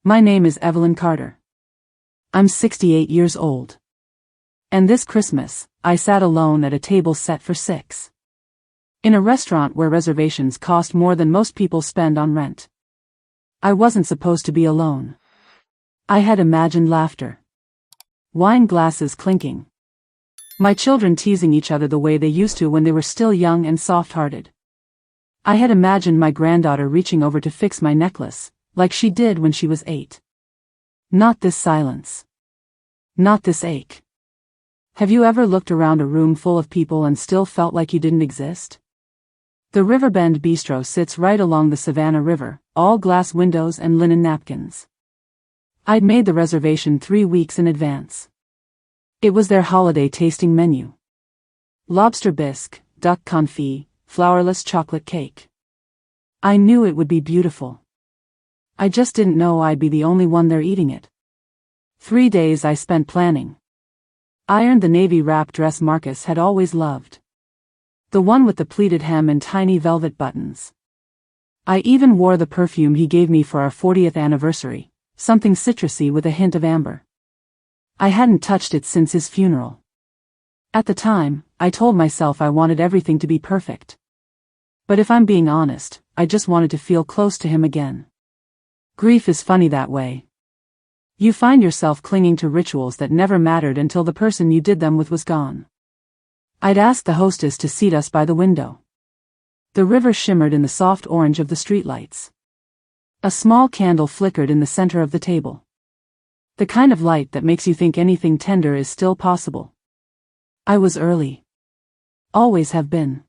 My name is Evelyn Carter. I'm 68 years old. And this Christmas, I sat alone at a table set for 6. In a restaurant where reservations cost more than most people spend on rent. I wasn't supposed to be alone. I had imagined laughter. Wine glasses clinking. My children teasing each other the way they used to when they were still young and soft-hearted. I had imagined my granddaughter reaching over to fix my necklace, like she did when she was 8. Not this silence. Not this ache. Have you ever looked around a room full of people and still felt like you didn't exist? The Riverbend Bistro sits right along the Savannah River, all glass windows and linen napkins. I'd made the reservation 3 weeks in advance. It was their holiday tasting menu. Lobster bisque, duck confit, flourless chocolate cake. I knew it would be beautiful. I just didn't know I'd be the only one there eating it. 3 days I spent planning. Ironed the navy wrap dress Marcus had always loved. The one with the pleated hem and tiny velvet buttons. I even wore the perfume he gave me for our 40th anniversary, something citrusy with a hint of amber. I hadn't touched it since his funeral. At the time, I told myself I wanted everything to be perfect. But if I'm being honest, I just wanted to feel close to him again. Grief is funny that way. You find yourself clinging to rituals that never mattered until the person you did them with was gone. I'd asked the hostess to seat us by the window. The river shimmered in the soft orange of the streetlights. A small candle flickered in the center of the table. The kind of light that makes you think anything tender is still possible. I was early. Always have been.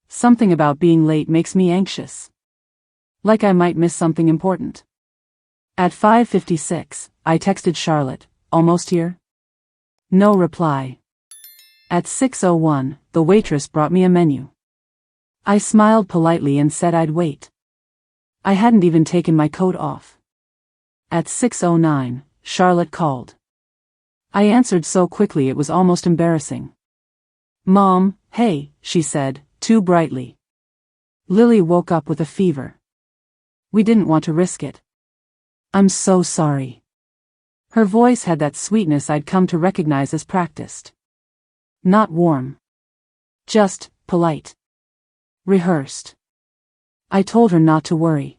Something about being late makes me anxious. Like I might miss something important. At 5:56, I texted Charlotte, "Almost here?" No reply. At 6:01, the waitress brought me a menu. I smiled politely and said I'd wait. I hadn't even taken my coat off. At 6:09, Charlotte called. I answered so quickly it was almost embarrassing. "Mom, hey," she said, too brightly. Lily woke up with a fever. We didn't want to risk it. "I'm so sorry." Her voice had that sweetness I'd come to recognize as practiced. Not warm. Just polite. Rehearsed. I told her not to worry.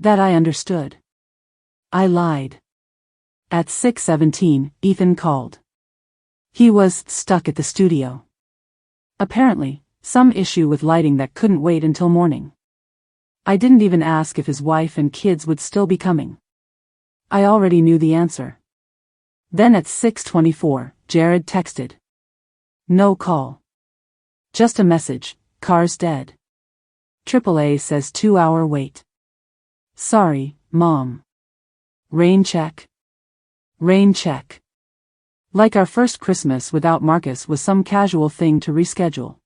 That I understood. I lied. At 6:17, Ethan called. He was stuck at the studio. Apparently, some issue with lighting that couldn't wait until morning. I didn't even ask if his wife and kids would still be coming. I already knew the answer. Then at 6:24, Jared texted. No call. Just a message, "Car's dead. AAA says 2-hour wait." Sorry, Mom. Rain check. Rain check. Like our first Christmas without Marcus was some casual thing to reschedule.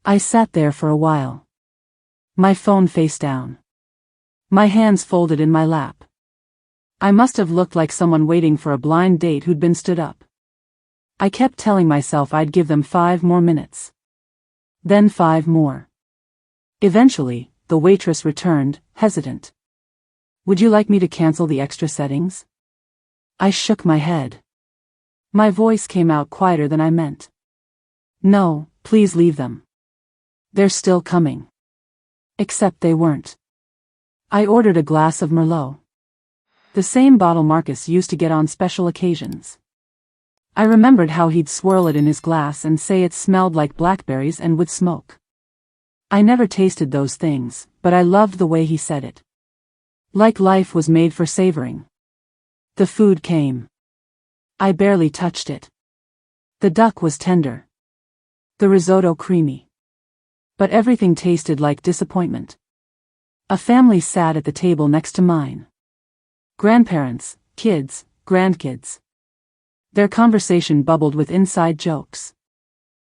I sat there for a while. My phone face down. My hands folded in my lap. I must have looked like someone waiting for a blind date who'd been stood up. I kept telling myself I'd give them 5 more minutes. Then 5 more. Eventually, the waitress returned, hesitant. "Would you like me to cancel the extra settings?" I shook my head. My voice came out quieter than I meant. "No, please leave them. They're still coming." Except they weren't. I ordered a glass of Merlot. The same bottle Marcus used to get on special occasions. I remembered how he'd swirl it in his glass and say it smelled like blackberries and would smoke. I never tasted those things, but I loved the way he said it. Like life was made for savoring. The food came. I barely touched it. The duck was tender. The risotto creamy. But everything tasted like disappointment. A family sat at the table next to mine. Grandparents, kids, grandkids. Their conversation bubbled with inside jokes.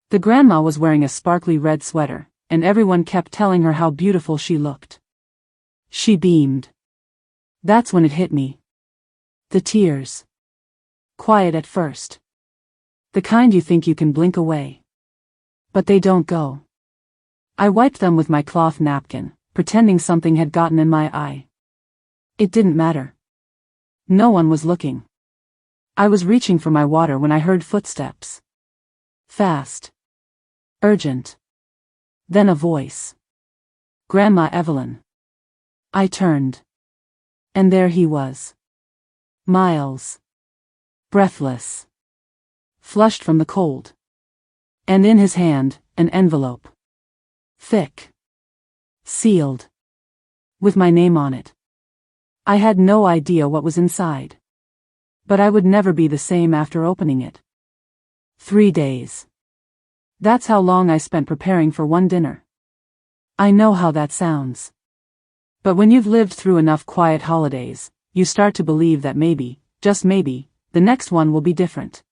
The grandma was wearing a sparkly red sweater, and everyone kept telling her how beautiful she looked. She beamed. That's when it hit me. The tears. Quiet at first. The kind you think you can blink away. But they don't go. I wiped them with my cloth napkin, pretending something had gotten in my eye. It didn't matter. No one was looking. I was reaching for my water when I heard footsteps. Fast. Urgent. Then a voice. Grandma Evelyn. I turned. And there he was. Miles. Breathless. Flushed from the cold. And in his hand, an envelope. Thick. Sealed. With my name on it. I had no idea what was inside. But I would never be the same after opening it. 3 days. That's how long I spent preparing for one dinner. I know how that sounds. But when you've lived through enough quiet holidays, you start to believe that maybe, just maybe, the next one will be different.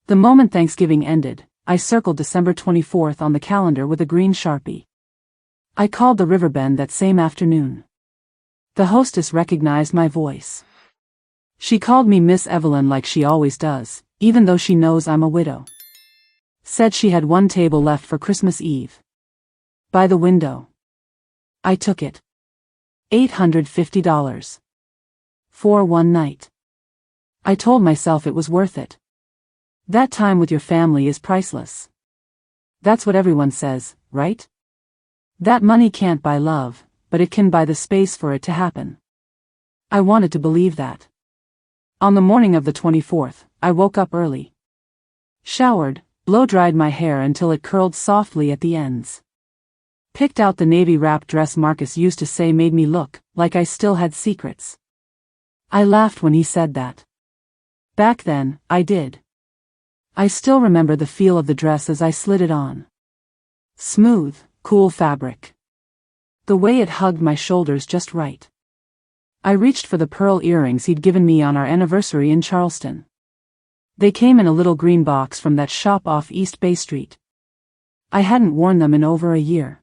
The moment Thanksgiving ended, I circled December 24th on the calendar with a green Sharpie. I called the Riverbend that same afternoon. The hostess recognized my voice. She called me Miss Evelyn like she always does, even though she knows I'm a widow. Said she had one table left for Christmas Eve. By the window. I took it. $850. For one night. I told myself it was worth it. That time with your family is priceless. That's what everyone says, right? That money can't buy love, but it can buy the space for it to happen. I wanted to believe that. On the morning of the 24th, I woke up early. Showered, blow-dried my hair until it curled softly at the ends. Picked out the navy wrap dress Marcus used to say made me look like I still had secrets. I laughed when he said that. Back then, I did. I still remember the feel of the dress as I slid it on. Smooth, cool fabric. The way it hugged my shoulders just right. I reached for the pearl earrings he'd given me on our anniversary in Charleston. They came in a little green box from that shop off East Bay Street. I hadn't worn them in over a year.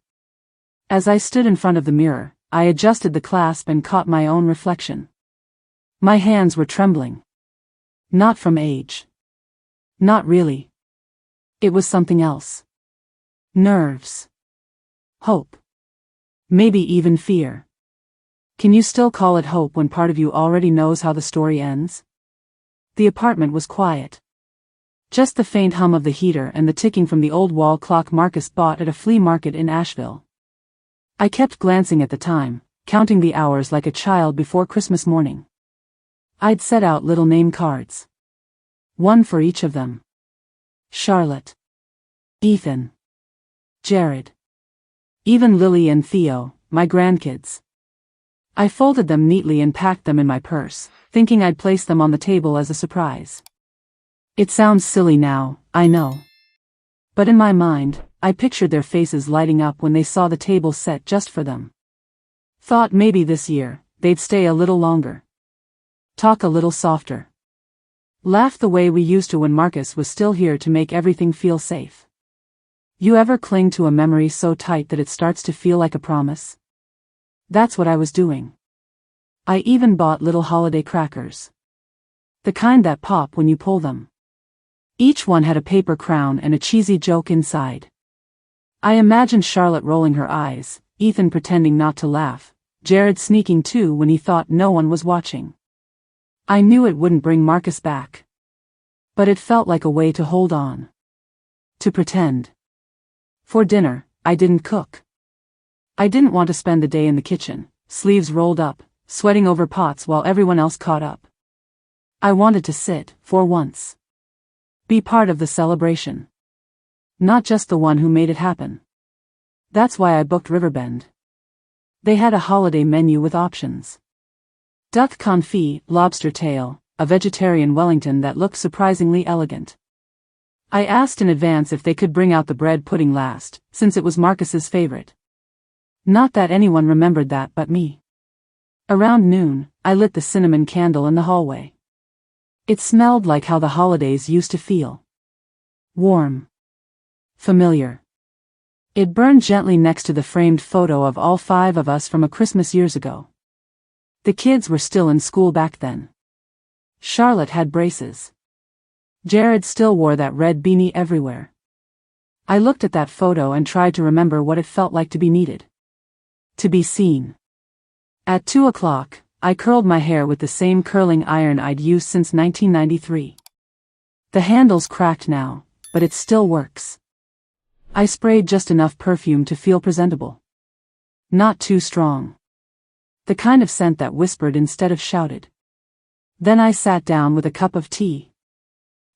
As I stood in front of the mirror, I adjusted the clasp and caught my own reflection. My hands were trembling. Not from age. Not really. It was something else. Nerves. Hope. Maybe even fear. Can you still call it hope when part of you already knows how the story ends? The apartment was quiet. Just the faint hum of the heater and the ticking from the old wall clock Marcus bought at a flea market in Asheville. I kept glancing at the time, counting the hours like a child before Christmas morning. I'd set out little name cards. One for each of them. Charlotte. Ethan. Jared. Even Lily and Theo, my grandkids. I folded them neatly and packed them in my purse, thinking I'd place them on the table as a surprise. It sounds silly now, I know. But in my mind, I pictured their faces lighting up when they saw the table set just for them. Thought maybe this year, they'd stay a little longer. Talk a little softer. Laugh the way we used to when Marcus was still here to make everything feel safe. You ever cling to a memory so tight that it starts to feel like a promise? That's what I was doing. I even bought little holiday crackers. The kind that pop when you pull them. Each one had a paper crown and a cheesy joke inside. I imagined Charlotte rolling her eyes, Ethan pretending not to laugh, Jared sneaking too when he thought no one was watching. I knew it wouldn't bring Marcus back. But it felt like a way to hold on. To pretend. For dinner, I didn't cook. I didn't want to spend the day in the kitchen, sleeves rolled up, sweating over pots while everyone else caught up. I wanted to sit, for once. Be part of the celebration. Not just the one who made it happen. That's why I booked Riverbend. They had a holiday menu with options. Duck confit, lobster tail, a vegetarian Wellington that looked surprisingly elegant. I asked in advance if they could bring out the bread pudding last, since it was Marcus's favorite. Not that anyone remembered that but me. Around noon, I lit the cinnamon candle in the hallway. It smelled like how the holidays used to feel. Warm. Familiar. It burned gently next to the framed photo of all 5 of us from a Christmas years ago. The kids were still in school back then. Charlotte had braces. Jared still wore that red beanie everywhere. I looked at that photo and tried to remember what it felt like to be needed. To be seen. At 2 o'clock, I curled my hair with the same curling iron I'd used since 1993. The handle's cracked now, but it still works. I sprayed just enough perfume to feel presentable. Not too strong. The kind of scent that whispered instead of shouted. Then I sat down with a cup of tea.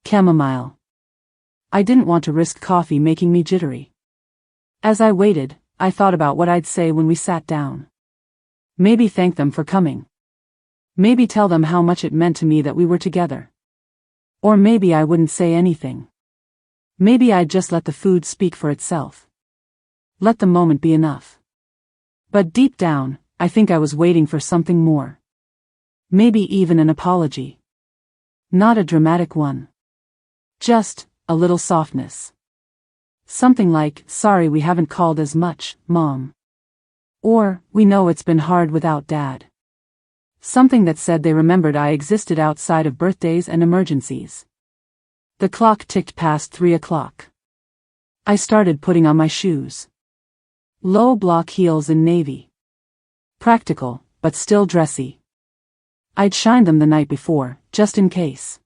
Chamomile. I didn't want to risk coffee making me jittery. As I waited, I thought about what I'd say when we sat down. Maybe thank them for coming. Maybe tell them how much it meant to me that we were together. Or maybe I wouldn't say anything. Maybe I'd just let the food speak for itself. Let the moment be enough. But deep down, I think I was waiting for something more. Maybe even an apology. Not a dramatic one. Just a little softness. Something like, "Sorry we haven't called as much, Mom." Or, "We know it's been hard without Dad." Something that said they remembered I existed outside of birthdays and emergencies. The clock ticked past 3 o'clock. I started putting on my shoes. Low block heels in navy. Practical, but still dressy. I'd shined them the night before, just in case.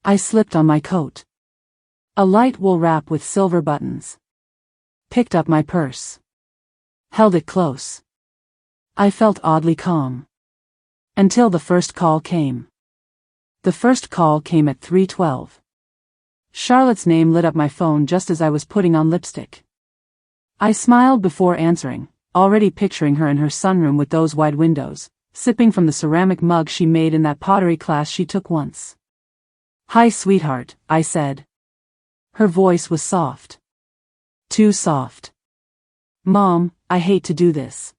I slipped on my coat. A light wool wrap with silver buttons. Picked up my purse. Held it close. I felt oddly calm. Until the first call came. The first call came at 3:12. Charlotte's name lit up my phone just as I was putting on lipstick. I smiled before answering, already picturing her in her sunroom with those wide windows, sipping from the ceramic mug she made in that pottery class she took once. "Hi, sweetheart," I said. Her voice was soft. Too soft. "Mom, I hate to do this."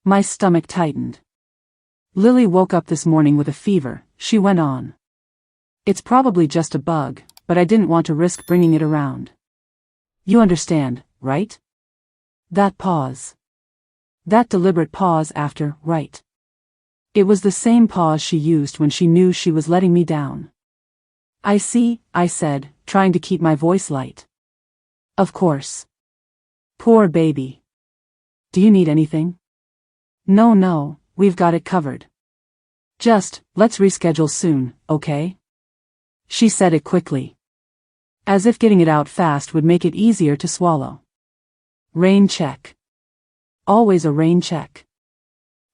My stomach tightened. "Lily woke up this morning with a fever," she went on. "It's probably just a bug, but I didn't want to risk bringing it around. You understand, right?" That pause. That deliberate pause after, "right." It was the same pause she used when she knew she was letting me down. "I see," I said, trying to keep my voice light. "Of course." "Poor baby. Do you need anything?" No, we've got it covered. Just, let's reschedule soon, okay?" She said it quickly. As if getting it out fast would make it easier to swallow. Rain check. Always a rain check.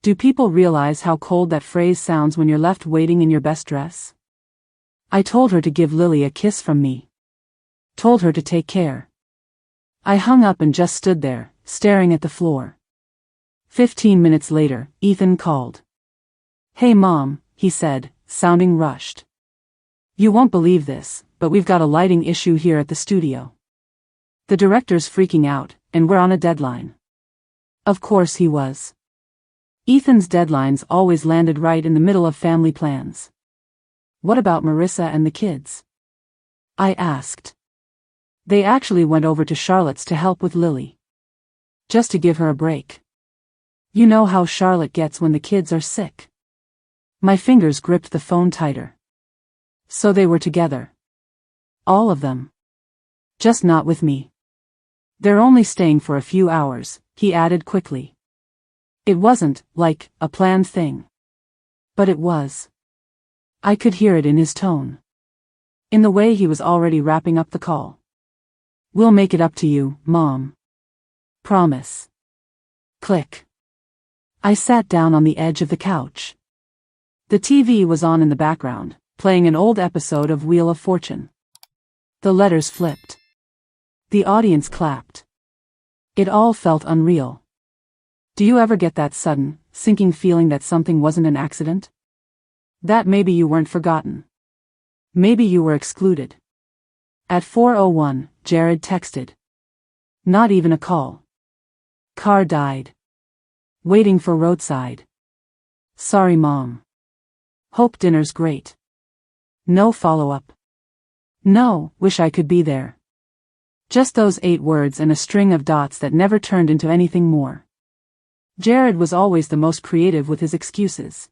Do people realize how cold that phrase sounds when you're left waiting in your best dress? I told her to give Lily a kiss from me. Told her to take care. I hung up and just stood there, staring at the floor. 15 minutes later, Ethan called. "Hey Mom," he said, sounding rushed. "You won't believe this, but we've got a lighting issue here at the studio. The director's freaking out, and we're on a deadline." Of course he was. Ethan's deadlines always landed right in the middle of family plans. "What about Marissa and the kids?" I asked. "They actually went over to Charlotte's to help with Lily. Just to give her a break. You know how Charlotte gets when the kids are sick." My fingers gripped the phone tighter. So they were together. All of them. Just not with me. "They're only staying for a few hours," he added quickly. It wasn't, like, a planned thing. But it was. I could hear it in his tone. In the way he was already wrapping up the call. "We'll make it up to you, Mom. Promise." Click. I sat down on the edge of the couch. The TV was on in the background, playing an old episode of Wheel of Fortune. The letters flipped. The audience clapped. It all felt unreal. Do you ever get that sudden, sinking feeling that something wasn't an accident? That maybe you weren't forgotten. Maybe you were excluded. At 4:01, Jared texted. Not even a call. Car died. Waiting for roadside. Sorry Mom. Hope dinner's great. No follow-up. No, wish I could be there. Just those 8 words and a string of dots that never turned into anything more. Jared was always the most creative with his excuses.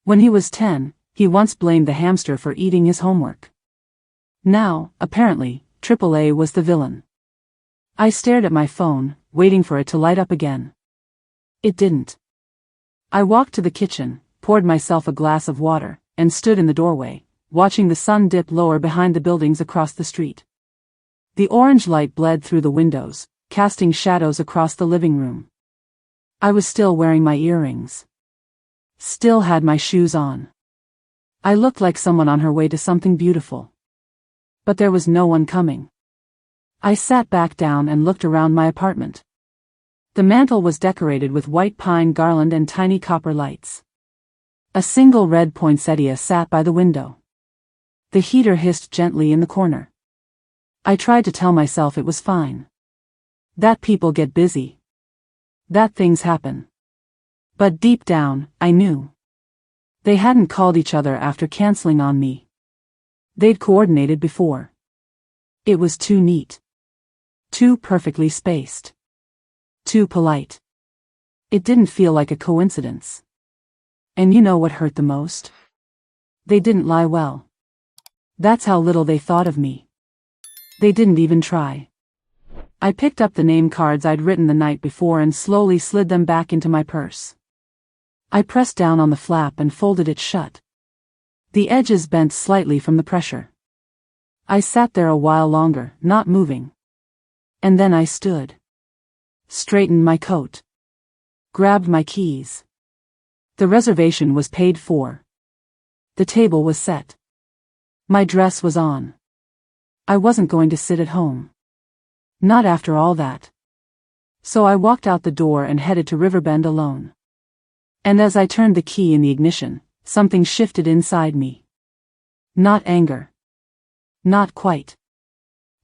When he was 10, he once blamed the hamster for eating his homework. Now, apparently, AAA was the villain. I stared at my phone, waiting for it to light up again. It didn't. I walked to the kitchen, poured myself a glass of water, and stood in the doorway, watching the sun dip lower behind the buildings across the street. The orange light bled through the windows, casting shadows across the living room. I was still wearing my earrings. Still had my shoes on. I looked like someone on her way to something beautiful. But there was no one coming. I sat back down and looked around my apartment. The mantel was decorated with white pine garland and tiny copper lights. A single red poinsettia sat by the window. The heater hissed gently in the corner. I tried to tell myself it was fine. That people get busy. That things happen. But deep down, I knew. They hadn't called each other after canceling on me. They'd coordinated before. It was too neat. Too perfectly spaced. Too polite. It didn't feel like a coincidence. And you know what hurt the most? They didn't lie well. That's how little they thought of me. They didn't even try. I picked up the name cards I'd written the night before and slowly slid them back into my purse. I pressed down on the flap and folded it shut. The edges bent slightly from the pressure. I sat there a while longer, not moving. And then I stood. Straightened my coat. Grabbed my keys. The reservation was paid for. The table was set. My dress was on. I wasn't going to sit at home. Not after all that. So I walked out the door and headed to Riverbend alone. And as I turned the key in the ignition, something shifted inside me. Not anger. Not quite.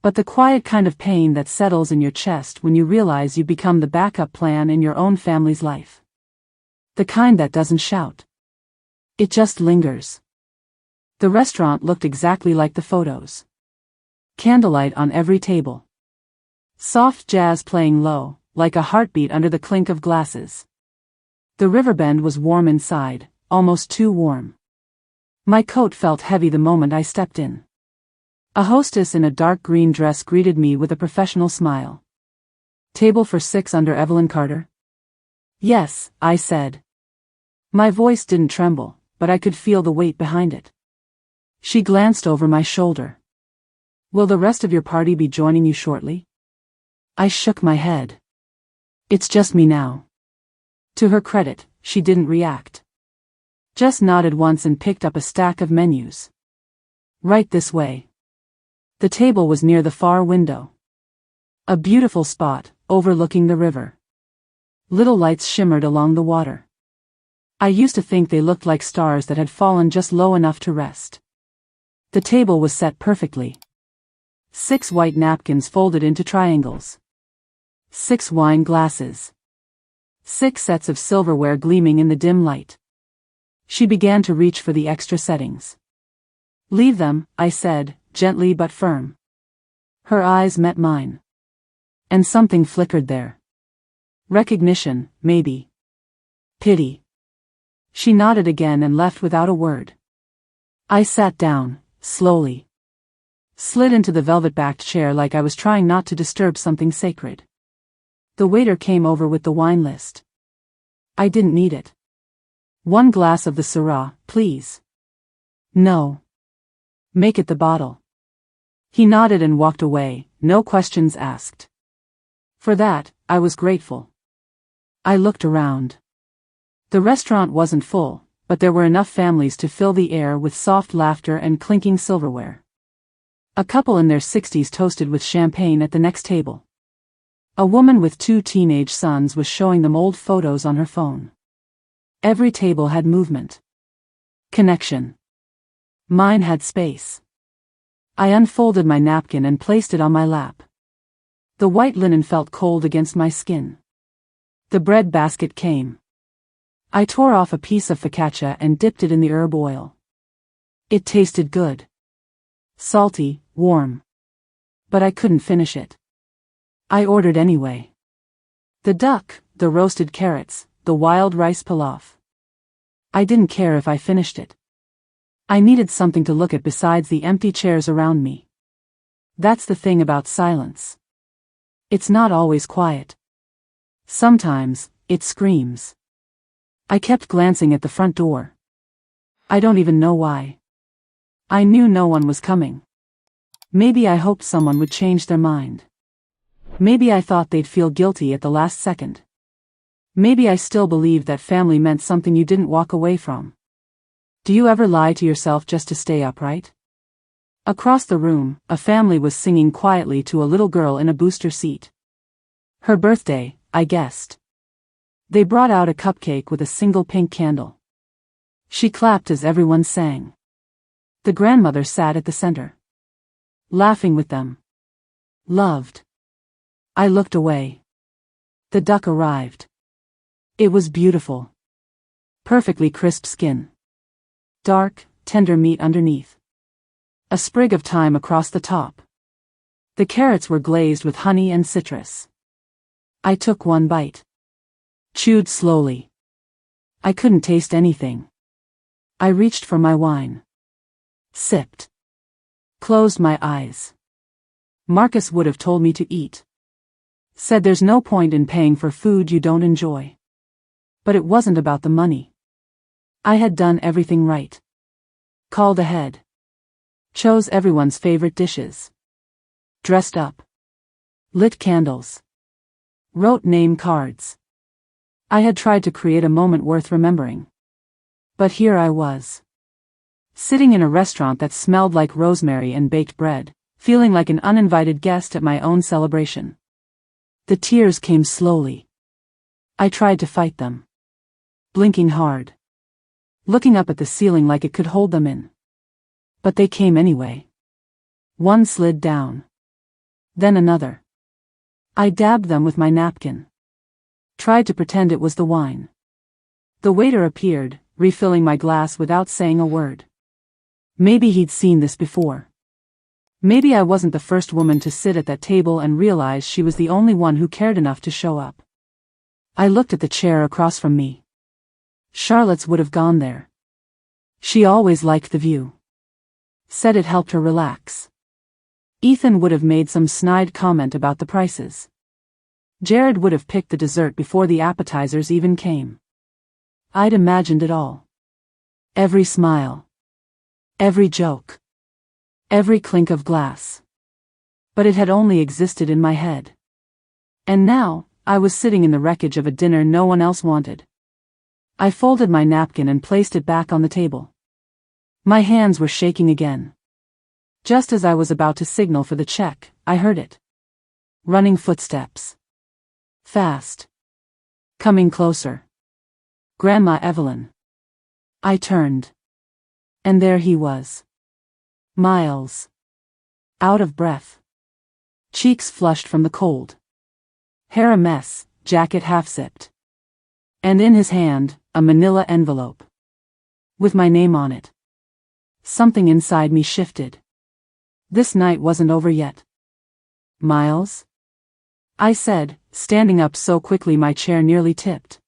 But the quiet kind of pain that settles in your chest when you realize you become the backup plan in your own family's life. The kind that doesn't shout. It just lingers. The restaurant looked exactly like the photos. Candlelight on every table. Soft jazz playing low, like a heartbeat under the clink of glasses. The Riverbend was warm inside, almost too warm. My coat felt heavy the moment I stepped in. A hostess in a dark green dress greeted me with a professional smile. Table for 6 under Evelyn Carter? Yes, I said. My voice didn't tremble, but I could feel the weight behind it. She glanced over my shoulder. Will the rest of your party be joining you shortly? I shook my head. It's just me now. To her credit, she didn't react. Just nodded once and picked up a stack of menus. Right this way. The table was near the far window. A beautiful spot, overlooking the river. Little lights shimmered along the water. I used to think they looked like stars that had fallen just low enough to rest. The table was set perfectly. 6 white napkins folded into triangles. 6 wine glasses. 6 sets of silverware gleaming in the dim light. She began to reach for the extra settings. Leave them, I said, gently but firm. Her eyes met mine. And something flickered there. Recognition, maybe. Pity. She nodded again and left without a word. I sat down, slowly. Slid into the velvet-backed chair like I was trying not to disturb something sacred. The waiter came over with the wine list. I didn't need it. 1 glass of the Syrah, please. No. Make it the bottle. He nodded and walked away, no questions asked. For that, I was grateful. I looked around. The restaurant wasn't full, but there were enough families to fill the air with soft laughter and clinking silverware. A couple in their 60s toasted with champagne at the next table. A woman with 2 teenage sons was showing them old photos on her phone. Every table had movement. Connection. Mine had space. I unfolded my napkin and placed it on my lap. The white linen felt cold against my skin. The bread basket came. I tore off a piece of focaccia and dipped it in the herb oil. It tasted good. Salty, warm. But I couldn't finish it. I ordered anyway. The duck, the roasted carrots, the wild rice pilaf. I didn't care if I finished it. I needed something to look at besides the empty chairs around me. That's the thing about silence. It's not always quiet. Sometimes, it screams. I kept glancing at the front door. I don't even know why. I knew no one was coming. Maybe I hoped someone would change their mind. Maybe I thought they'd feel guilty at the last second. Maybe I still believed that family meant something you didn't walk away from. Do you ever lie to yourself just to stay upright? Across the room, a family was singing quietly to a little girl in a booster seat. Her birthday, I guessed. They brought out a cupcake with a single pink candle. She clapped as everyone sang. The grandmother sat at the center, laughing with them. Loved. I looked away. The duck arrived. It was beautiful. Perfectly crisp skin. Dark, tender meat underneath. A sprig of thyme across the top. The carrots were glazed with honey and citrus. I took one bite. Chewed slowly. I couldn't taste anything. I reached for my wine. Sipped. Closed my eyes. Marcus would have told me to eat. Said there's no point in paying for food you don't enjoy. But it wasn't about the money. I had done everything right. Called ahead. Chose everyone's favorite dishes. Dressed up. Lit candles. Wrote name cards. I had tried to create a moment worth remembering. But here I was. Sitting in a restaurant that smelled like rosemary and baked bread, feeling like an uninvited guest at my own celebration. The tears came slowly. I tried to fight them. Blinking hard. Looking up at the ceiling like it could hold them in. But they came anyway. One slid down. Then another. I dabbed them with my napkin. Tried to pretend it was the wine. The waiter appeared, refilling my glass without saying a word. Maybe he'd seen this before. Maybe I wasn't the first woman to sit at that table and realize she was the only one who cared enough to show up. I looked at the chair across from me. Charlotte's would have gone there. She always liked the view. Said it helped her relax. Ethan would have made some snide comment about the prices. Jared would have picked the dessert before the appetizers even came. I'd imagined it all. Every smile. Every joke. Every clink of glass. But it had only existed in my head. And now, I was sitting in the wreckage of a dinner no one else wanted. I folded my napkin and placed it back on the table. My hands were shaking again. Just as I was about to signal for the check, I heard it. Running footsteps. Fast. Coming closer. Grandma Evelyn. I turned. And there he was. Miles. Out of breath. Cheeks flushed from the cold. Hair a mess, jacket half-zipped. And in his hand, a manila envelope. With my name on it. Something inside me shifted. This night wasn't over yet. Miles? I said, standing up so quickly my chair nearly tipped.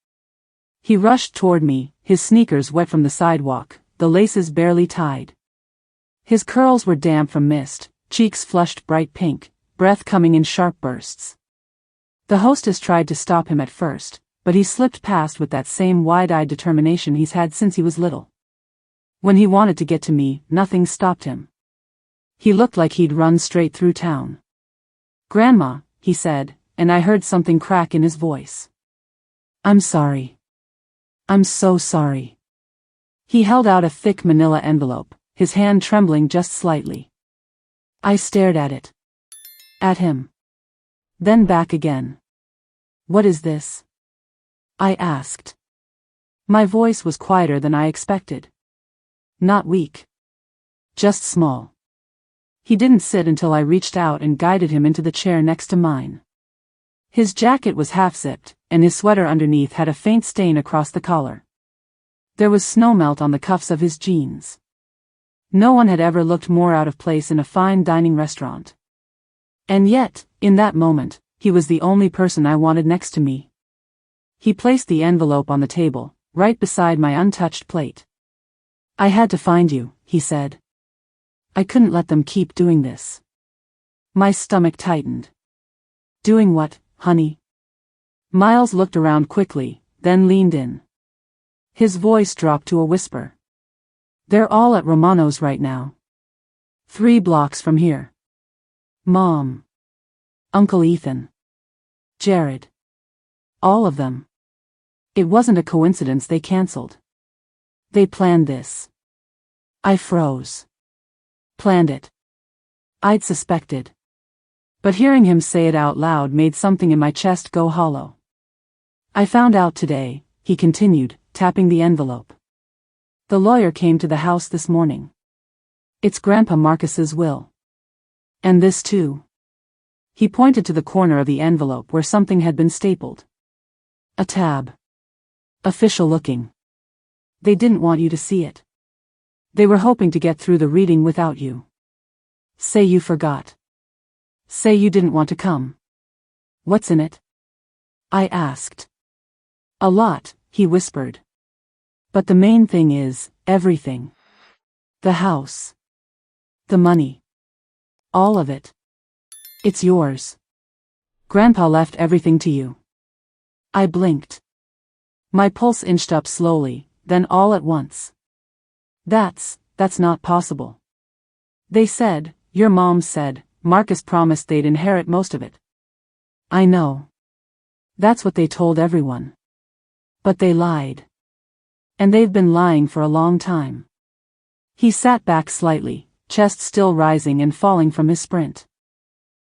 He rushed toward me, his sneakers wet from the sidewalk, the laces barely tied. His curls were damp from mist, cheeks flushed bright pink, breath coming in sharp bursts. The hostess tried to stop him at first, but he slipped past with that same wide-eyed determination he's had since he was little. When he wanted to get to me, nothing stopped him. He looked like he'd run straight through town. "Grandma," he said, and I heard something crack in his voice. "I'm sorry. I'm so sorry." He held out a thick manila envelope, his hand trembling just slightly. I stared at it. At him. Then back again. "What is this?" I asked. My voice was quieter than I expected. Not weak. Just small. He didn't sit until I reached out and guided him into the chair next to mine. His jacket was half-zipped, and his sweater underneath had a faint stain across the collar. There was snowmelt on the cuffs of his jeans. No one had ever looked more out of place in a fine dining restaurant. And yet, in that moment, he was the only person I wanted next to me. He placed the envelope on the table, right beside my untouched plate. "I had to find you," he said. "I couldn't let them keep doing this." My stomach tightened. "Doing what, honey?" Miles looked around quickly, then leaned in. His voice dropped to a whisper. They're all at Romano's right now. 3 blocks from here. Mom. Uncle Ethan. Jared. All of them. It wasn't a coincidence they canceled. They planned this. I froze. Planned it. I'd suspected. But hearing him say it out loud made something in my chest go hollow. I found out today, he continued, tapping the envelope. The lawyer came to the house this morning. It's Grandpa Marcus's will. And this too. He pointed to the corner of the envelope where something had been stapled. A tab. Official looking. They didn't want you to see it. They were hoping to get through the reading without you. Say you forgot. Say you didn't want to come. What's in it? I asked. A lot, he whispered. But the main thing is, everything. The house. The money. All of it. It's yours. Grandpa left everything to you. I blinked. My pulse inched up slowly, then all at once. That's not possible. They said, your mom said, Marcus promised they'd inherit most of it. I know. That's what they told everyone. But they lied. And they've been lying for a long time. He sat back slightly, chest still rising and falling from his sprint.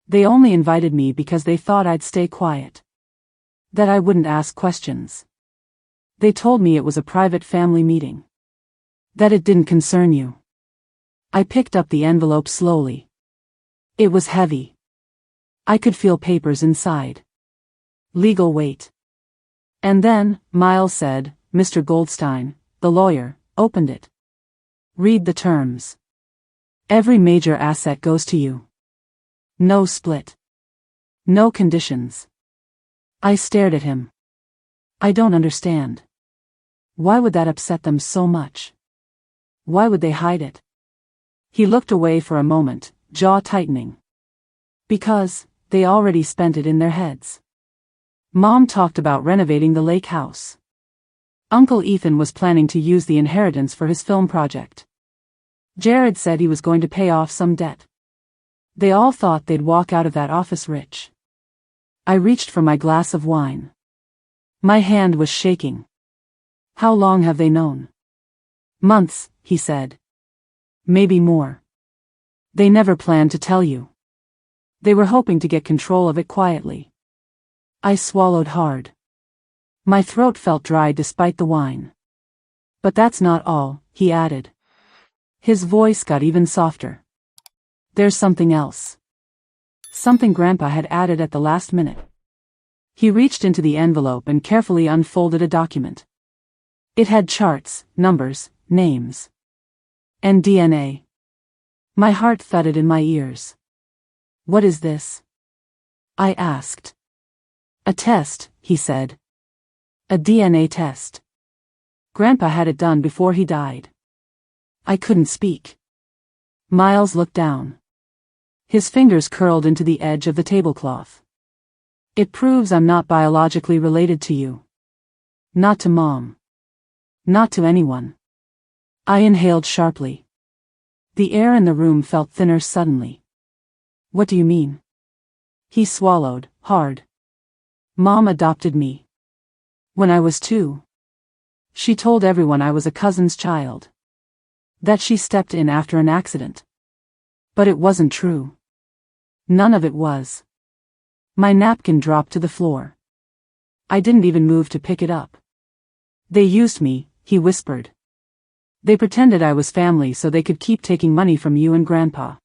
They only invited me because they thought I'd stay quiet. That I wouldn't ask questions. They told me it was a private family meeting. That it didn't concern you. I picked up the envelope slowly. It was heavy. I could feel papers inside. Legal weight. And then, Miles said, Mr. Goldstein, the lawyer, opened it. Read the terms. Every major asset goes to you. No split. No conditions. I stared at him. I don't understand. Why would that upset them so much? Why would they hide it? He looked away for a moment, jaw tightening. Because, they already spent it in their heads. Mom talked about renovating the lake house. Uncle Ethan was planning to use the inheritance for his film project. Jared said he was going to pay off some debt. They all thought they'd walk out of that office rich. I reached for my glass of wine. My hand was shaking. How long have they known? Months, he said. Maybe more. They never planned to tell you. They were hoping to get control of it quietly. I swallowed hard. My throat felt dry despite the wine. But that's not all, he added. His voice got even softer. There's something else. Something Grandpa had added at the last minute. He reached into the envelope and carefully unfolded a document. It had charts, numbers, names. And DNA. My heart thudded in my ears. What is this? I asked. A test, he said. A DNA test. Grandpa had it done before he died. I couldn't speak. Miles looked down. His fingers curled into the edge of the tablecloth. It proves I'm not biologically related to you. Not to Mom. Not to anyone. I inhaled sharply. The air in the room felt thinner suddenly. What do you mean? He swallowed, hard. Mom adopted me. When I was 2. She told everyone I was a cousin's child. That she stepped in after an accident. But it wasn't true. None of it was. My napkin dropped to the floor. I didn't even move to pick it up. They used me, he whispered. They pretended I was family so they could keep taking money from you and Grandpa.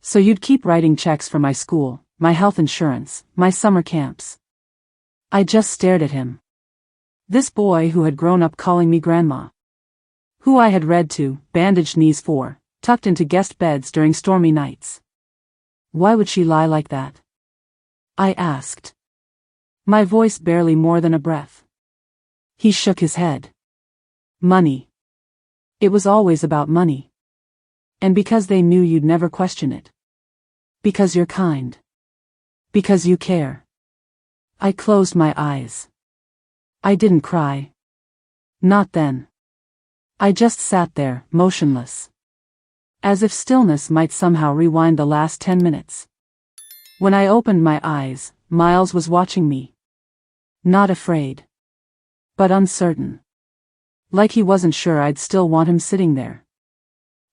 So you'd keep writing checks for my school, my health insurance, my summer camps. I just stared at him. This boy who had grown up calling me Grandma. Who I had read to, bandaged knees for, tucked into guest beds during stormy nights. Why would she lie like that? I asked. My voice barely more than a breath. He shook his head. Money. It was always about money. And because they knew you'd never question it. Because you're kind. Because you care. I closed my eyes. I didn't cry. Not then. I just sat there, motionless. As if stillness might somehow rewind the last 10 minutes. When I opened my eyes, Miles was watching me. Not afraid. But uncertain. Like he wasn't sure I'd still want him sitting there.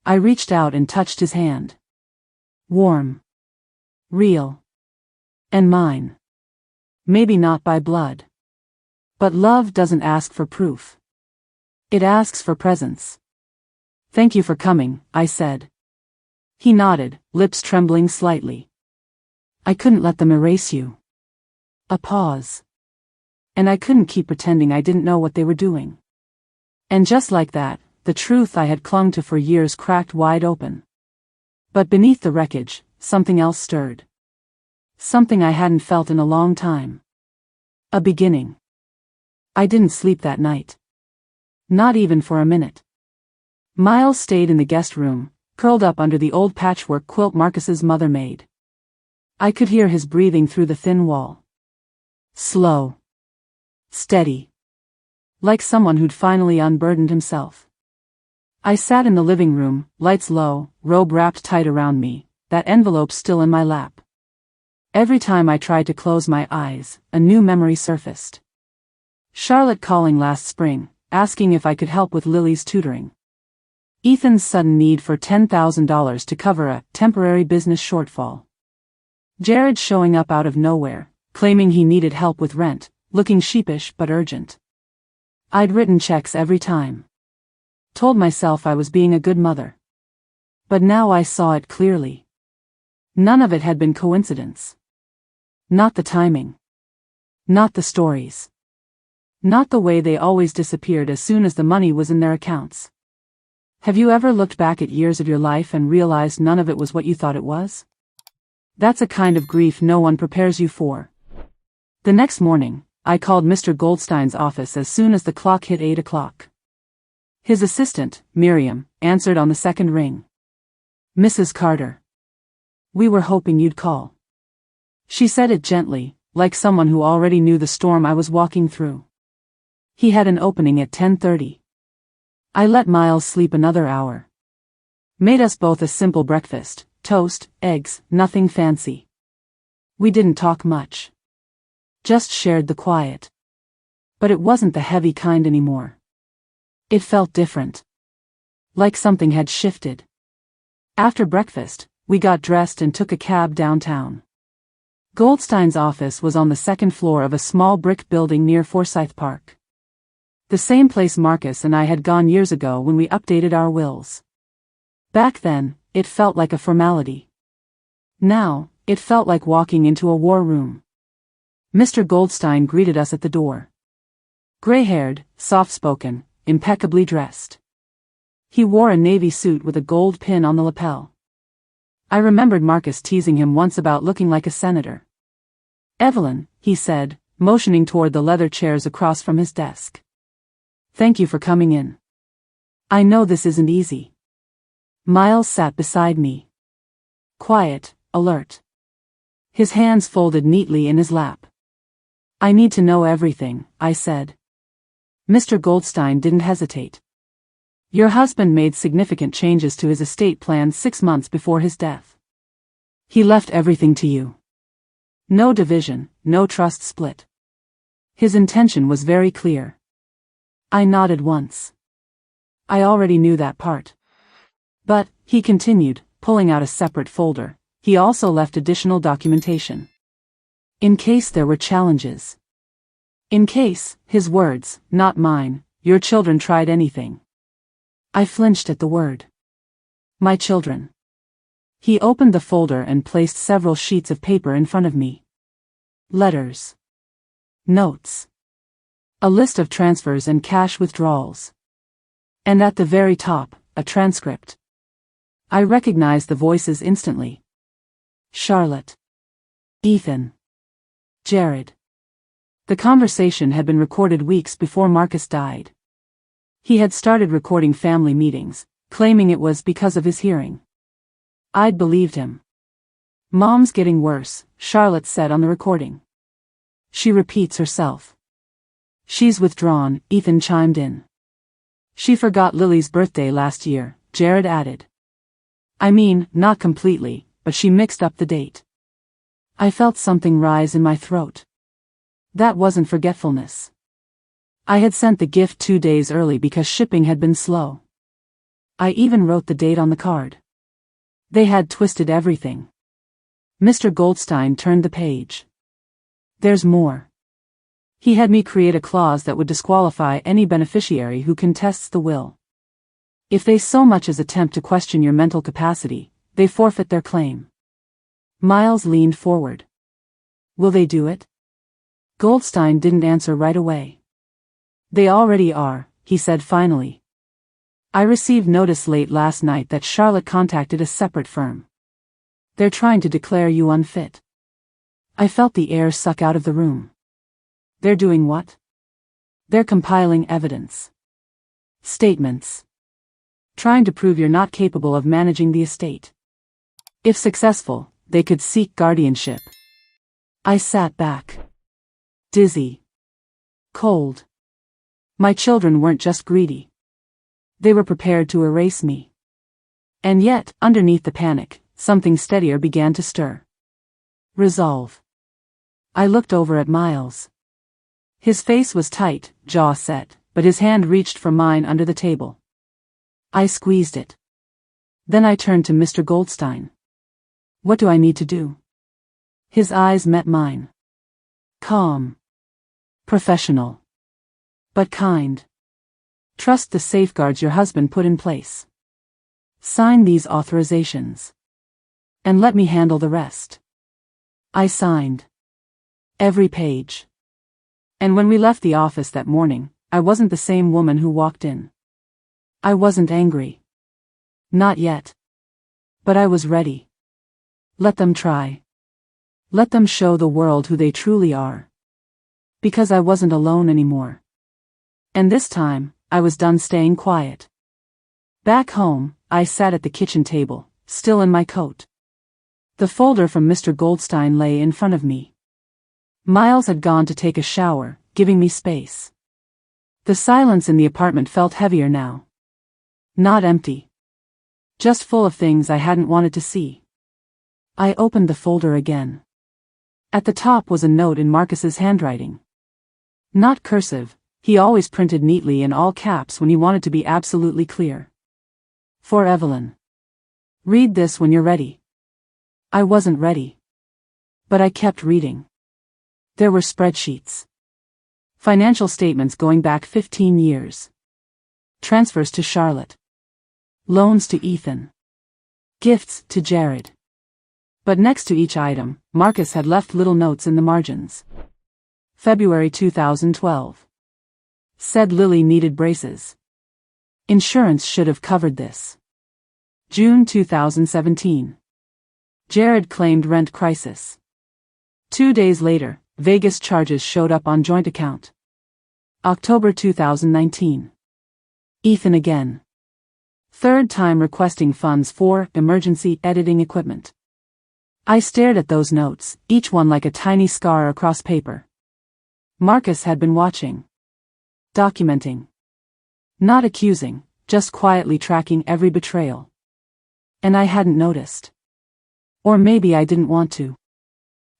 I reached out and touched his hand. Warm. Real. And mine. Maybe not by blood. But love doesn't ask for proof. It asks for presence. Thank you for coming, I said. He nodded, lips trembling slightly. I couldn't let them erase you. A pause. And I couldn't keep pretending I didn't know what they were doing. And just like that, the truth I had clung to for years cracked wide open. But beneath the wreckage, something else stirred. Something I hadn't felt in a long time. A beginning. I didn't sleep that night. Not even for a minute. Miles stayed in the guest room, curled up under the old patchwork quilt Marcus's mother made. I could hear his breathing through the thin wall. Slow. Steady. Like someone who'd finally unburdened himself. I sat in the living room, lights low, robe wrapped tight around me, that envelope still in my lap. Every time I tried to close my eyes, a new memory surfaced. Charlotte calling last spring, asking if I could help with Lily's tutoring. Ethan's sudden need for $10,000 to cover a temporary business shortfall. Jared showing up out of nowhere, claiming he needed help with rent, looking sheepish but urgent. I'd written checks every time. Told myself I was being a good mother. But now I saw it clearly. None of it had been coincidence. Not the timing. Not the stories. Not the way they always disappeared as soon as the money was in their accounts. Have you ever looked back at years of your life and realized none of it was what you thought it was? That's a kind of grief no one prepares you for. The next morning, I called Mr. Goldstein's office as soon as the clock hit 8 o'clock. His assistant, Miriam, answered on the second ring. Mrs. Carter. We were hoping you'd call. She said it gently, like someone who already knew the storm I was walking through. He had an opening at 10:30. I let Miles sleep another hour. Made us both a simple breakfast, toast, eggs, nothing fancy. We didn't talk much. Just shared the quiet. But it wasn't the heavy kind anymore. It felt different. Like something had shifted. After breakfast, we got dressed and took a cab downtown. Goldstein's office was on the second floor of a small brick building near Forsyth Park. The same place Marcus and I had gone years ago when we updated our wills. Back then, it felt like a formality. Now, it felt like walking into a war room. Mr. Goldstein greeted us at the door. Gray-haired, soft-spoken, impeccably dressed. He wore a navy suit with a gold pin on the lapel. I remembered Marcus teasing him once about looking like a senator. Evelyn, he said, motioning toward the leather chairs across from his desk. Thank you for coming in. I know this isn't easy. Miles sat beside me. Quiet, alert. His hands folded neatly in his lap. I need to know everything, I said. Mr. Goldstein didn't hesitate. Your husband made significant changes to his estate plan 6 months before his death. He left everything to you. No division, no trust split. His intention was very clear. I nodded once. I already knew that part. But, he continued, pulling out a separate folder, he also left additional documentation. In case there were challenges. In case, his words, not mine, your children tried anything. I flinched at the word. My children. He opened the folder and placed several sheets of paper in front of me. Letters. Notes. A list of transfers and cash withdrawals. And at the very top, a transcript. I recognized the voices instantly. Charlotte. Ethan. Jared. The conversation had been recorded weeks before Marcus died. He had started recording family meetings, claiming it was because of his hearing. I'd believed him. Mom's getting worse, Charlotte said on the recording. She repeats herself. She's withdrawn, Ethan chimed in. She forgot Lily's birthday last year, Jared added. I mean, not completely, but she mixed up the date. I felt something rise in my throat. That wasn't forgetfulness. I had sent the gift 2 days early because shipping had been slow. I even wrote the date on the card. They had twisted everything. Mr. Goldstein turned the page. There's more. He had me create a clause that would disqualify any beneficiary who contests the will. If they so much as attempt to question your mental capacity, they forfeit their claim. Miles leaned forward. Will they do it? Goldstein didn't answer right away. They already are, he said finally. I received notice late last night that Charlotte contacted a separate firm. They're trying to declare you unfit. I felt the air suck out of the room. They're doing what? They're compiling evidence. Statements. Trying to prove you're not capable of managing the estate. If successful, they could seek guardianship. I sat back. Dizzy. Cold. My children weren't just greedy. They were prepared to erase me. And yet, underneath the panic, something steadier began to stir. Resolve. I looked over at Miles. His face was tight, jaw set, but his hand reached for mine under the table. I squeezed it. Then I turned to Mr. Goldstein. What do I need to do? His eyes met mine. Calm. Professional. But kind. Trust the safeguards your husband put in place. Sign these authorizations. And let me handle the rest. I signed. Every page. And when we left the office that morning, I wasn't the same woman who walked in. I wasn't angry. Not yet. But I was ready. Let them try. Let them show the world who they truly are. Because I wasn't alone anymore. And this time, I was done staying quiet. Back home, I sat at the kitchen table, still in my coat. The folder from Mr. Goldstein lay in front of me. Miles had gone to take a shower, giving me space. The silence in the apartment felt heavier now. Not empty. Just full of things I hadn't wanted to see. I opened the folder again. At the top was a note in Marcus's handwriting. Not cursive, he always printed neatly in all caps when he wanted to be absolutely clear. For Evelyn. Read this when you're ready. I wasn't ready. But I kept reading. There were spreadsheets. Financial statements going back 15 years. Transfers to Charlotte. Loans to Ethan. Gifts to Jared. But next to each item, Marcus had left little notes in the margins. February 2012. Said Lily needed braces. Insurance should have covered this. June 2017. Jared claimed rent crisis. 2 days later, Vegas charges showed up on joint account. October 2019. Ethan again. Third time requesting funds for emergency editing equipment. I stared at those notes, each one like a tiny scar across paper. Marcus had been watching. Documenting. Not accusing, just quietly tracking every betrayal. And I hadn't noticed. Or maybe I didn't want to.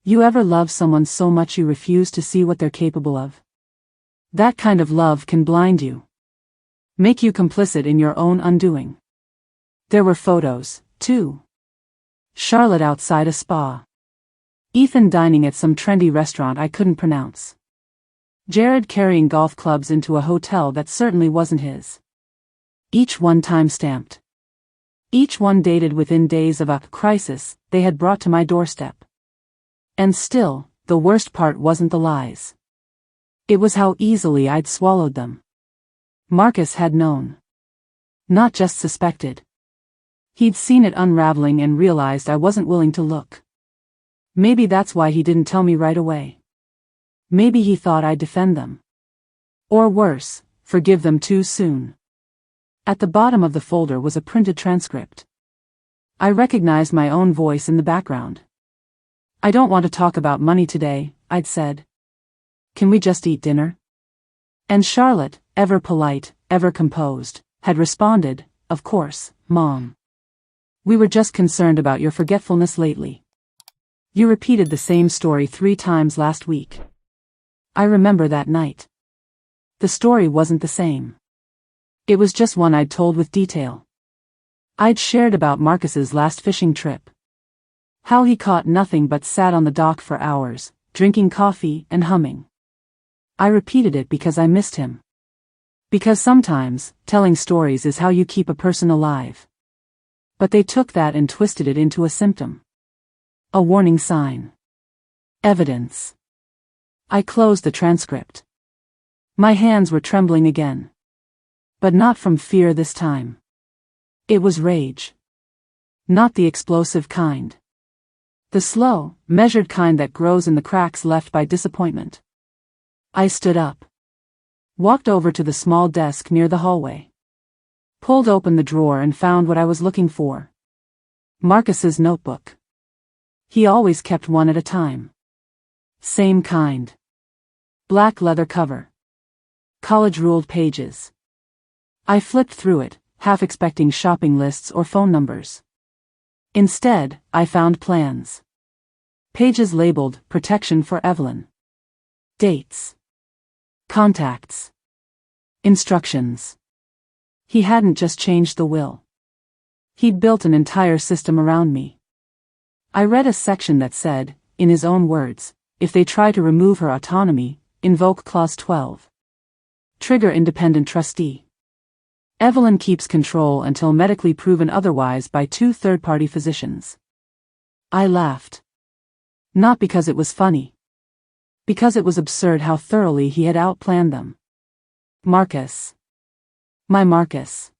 You ever love someone so much you refuse to see what they're capable of? That kind of love can blind you. Make you complicit in your own undoing. There were photos, too. Charlotte outside a spa. Ethan dining at some trendy restaurant I couldn't pronounce. Jared carrying golf clubs into a hotel that certainly wasn't his. Each one time-stamped. Each one dated within days of a crisis they had brought to my doorstep. And still, the worst part wasn't the lies. It was how easily I'd swallowed them. Marcus had known. Not just suspected. He'd seen it unraveling and realized I wasn't willing to look. Maybe that's why he didn't tell me right away. Maybe he thought I'd defend them. Or worse, forgive them too soon. At the bottom of the folder was a printed transcript. I recognized my own voice in the background. I don't want to talk about money today, I'd said. Can we just eat dinner? And Charlotte, ever polite, ever composed, had responded, "Of course, Mom. We were just concerned about your forgetfulness lately. You repeated the same story 3 times last week." I remember that night. The story wasn't the same. It was just one I'd told with detail. I'd shared about Marcus's last fishing trip. How he caught nothing but sat on the dock for hours, drinking coffee and humming. I repeated it because I missed him. Because sometimes, telling stories is how you keep a person alive. But they took that and twisted it into a symptom. A warning sign. Evidence. I closed the transcript. My hands were trembling again. But not from fear this time. It was rage. Not the explosive kind. The slow, measured kind that grows in the cracks left by disappointment. I stood up. Walked over to the small desk near the hallway. Pulled open the drawer and found what I was looking for. Marcus's notebook. He always kept one at a time. Same kind. Black leather cover. College-ruled pages. I flipped through it, half expecting shopping lists or phone numbers. Instead, I found plans. Pages labeled "Protection for Evelyn." Dates. Contacts. Instructions. He hadn't just changed the will. He'd built an entire system around me. I read a section that said, in his own words, if they try to remove her autonomy, invoke Clause 12. Trigger independent trustee. Evelyn keeps control until medically proven otherwise by 2 third-party physicians. I laughed. Not because it was funny. Because it was absurd how thoroughly he had outplanned them. Marcus. My Marcus.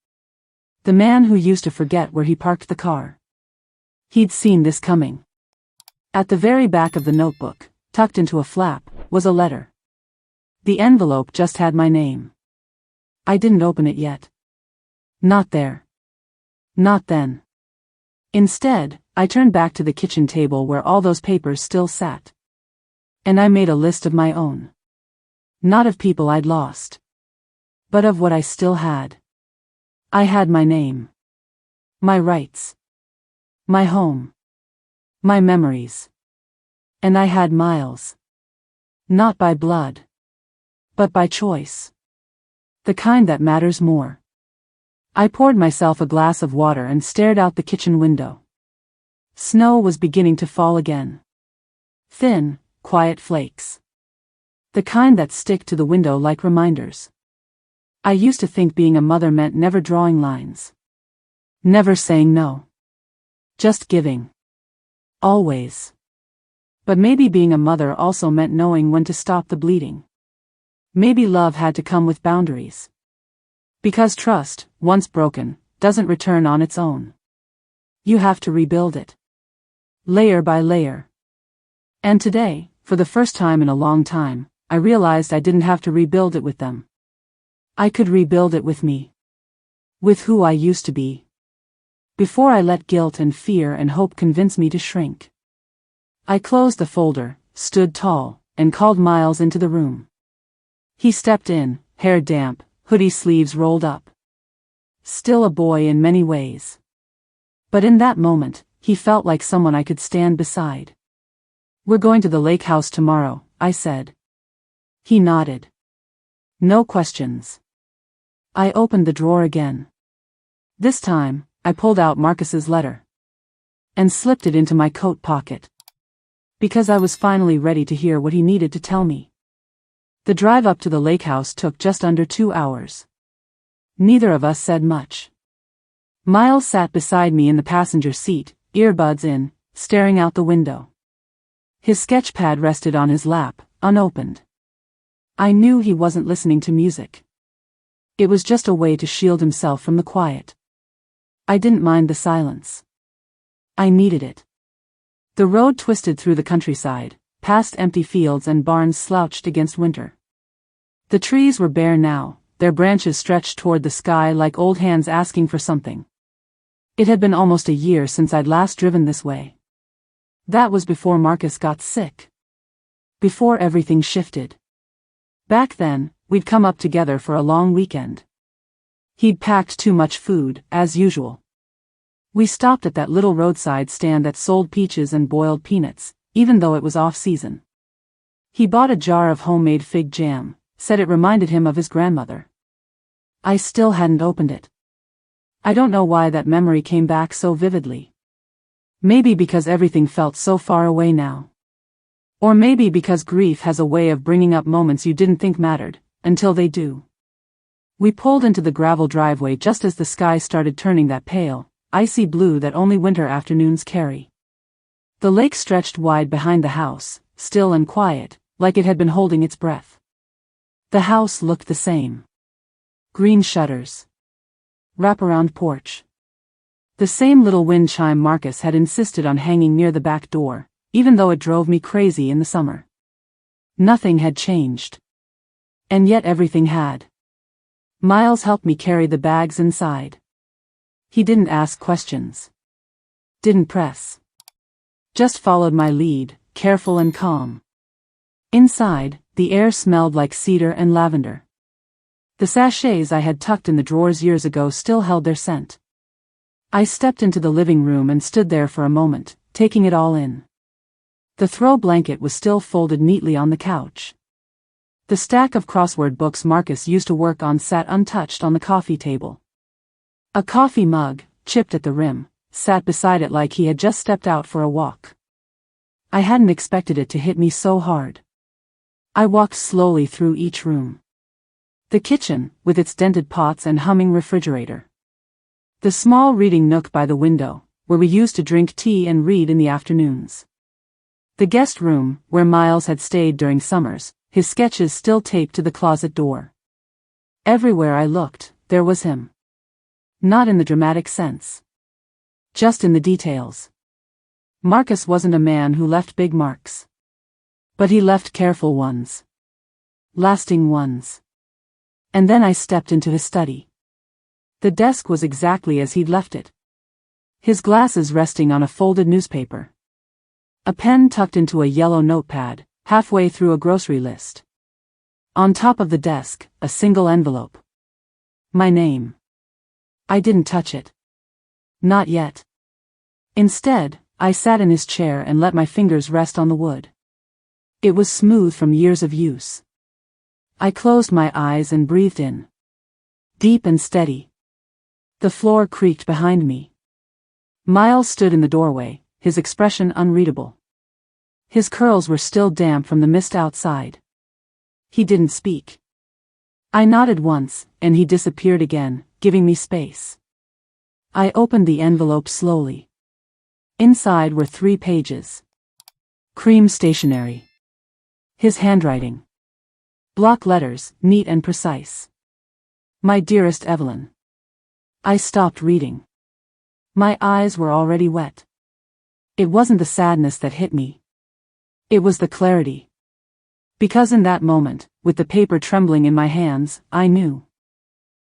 The man who used to forget where he parked the car. He'd seen this coming. At the very back of the notebook, tucked into a flap, was a letter. The envelope just had my name. I didn't open it yet. Not there. Not then. Instead, I turned back to the kitchen table where all those papers still sat. And I made a list of my own. Not of people I'd lost. But of what I still had. I had my name. My rights. My home. My memories. And I had Miles. Not by blood. But by choice. The kind that matters more. I poured myself a glass of water and stared out the kitchen window. Snow was beginning to fall again. Thin, quiet flakes. The kind that stick to the window like reminders. I used to think being a mother meant never drawing lines. Never saying no. Just giving. Always. But maybe being a mother also meant knowing when to stop the bleeding. Maybe love had to come with boundaries. Because trust, once broken, doesn't return on its own. You have to rebuild it. Layer by layer. And today, for the first time in a long time, I realized I didn't have to rebuild it with them. I could rebuild it with me. With who I used to be. Before I let guilt and fear and hope convince me to shrink. I closed the folder, stood tall, and called Miles into the room. He stepped in, hair damp, hoodie sleeves rolled up. Still a boy in many ways. But in that moment, he felt like someone I could stand beside. "We're going to the lake house tomorrow," I said. He nodded. No questions. I opened the drawer again. This time, I pulled out Marcus's letter. And slipped it into my coat pocket. Because I was finally ready to hear what he needed to tell me. The drive up to the lake house took just under 2 hours. Neither of us said much. Miles sat beside me in the passenger seat, earbuds in, staring out the window. His sketch pad rested on his lap, unopened. I knew he wasn't listening to music. It was just a way to shield himself from the quiet. I didn't mind the silence. I needed it. The road twisted through the countryside, past empty fields and barns slouched against winter. The trees were bare now, their branches stretched toward the sky like old hands asking for something. It had been almost a year since I'd last driven this way. That was before Marcus got sick. Before everything shifted. Back then, we'd come up together for a long weekend. He'd packed too much food, as usual. We stopped at that little roadside stand that sold peaches and boiled peanuts, even though it was off-season. He bought a jar of homemade fig jam, said it reminded him of his grandmother. I still hadn't opened it. I don't know why that memory came back so vividly. Maybe because everything felt so far away now. Or maybe because grief has a way of bringing up moments you didn't think mattered, until they do. We pulled into the gravel driveway just as the sky started turning that pale, icy blue that only winter afternoons carry. The lake stretched wide behind the house, still and quiet, like it had been holding its breath. The house looked the same. Green shutters. Wraparound porch. The same little wind chime Marcus had insisted on hanging near the back door, even though it drove me crazy in the summer. Nothing had changed. And yet everything had. Miles helped me carry the bags inside. He didn't ask questions. Didn't press. Just followed my lead, careful and calm. Inside, the air smelled like cedar and lavender. The sachets I had tucked in the drawers years ago still held their scent. I stepped into the living room and stood there for a moment, taking it all in. The throw blanket was still folded neatly on the couch. The stack of crossword books Marcus used to work on sat untouched on the coffee table. A coffee mug, chipped at the rim, sat beside it like he had just stepped out for a walk. I hadn't expected it to hit me so hard. I walked slowly through each room. The kitchen, with its dented pots and humming refrigerator. The small reading nook by the window, where we used to drink tea and read in the afternoons. The guest room, where Miles had stayed during summers, his sketches still taped to the closet door. Everywhere I looked, there was him. Not in the dramatic sense. Just in the details. Marcus wasn't a man who left big marks. But he left careful ones. Lasting ones. And then I stepped into his study. The desk was exactly as he'd left it. His glasses resting on a folded newspaper. A pen tucked into a yellow notepad, halfway through a grocery list. On top of the desk, a single envelope. My name. I didn't touch it. Not yet. Instead, I sat in his chair and let my fingers rest on the wood. It was smooth from years of use. I closed my eyes and breathed in. Deep and steady. The floor creaked behind me. Miles stood in the doorway, his expression unreadable. His curls were still damp from the mist outside. He didn't speak. I nodded once, and he disappeared again, giving me space. I opened the envelope slowly. Inside were 3 pages. Cream stationery. His handwriting. Block letters, neat and precise. My dearest Evelyn. I stopped reading. My eyes were already wet. It wasn't the sadness that hit me. It was the clarity. Because in that moment, with the paper trembling in my hands, I knew.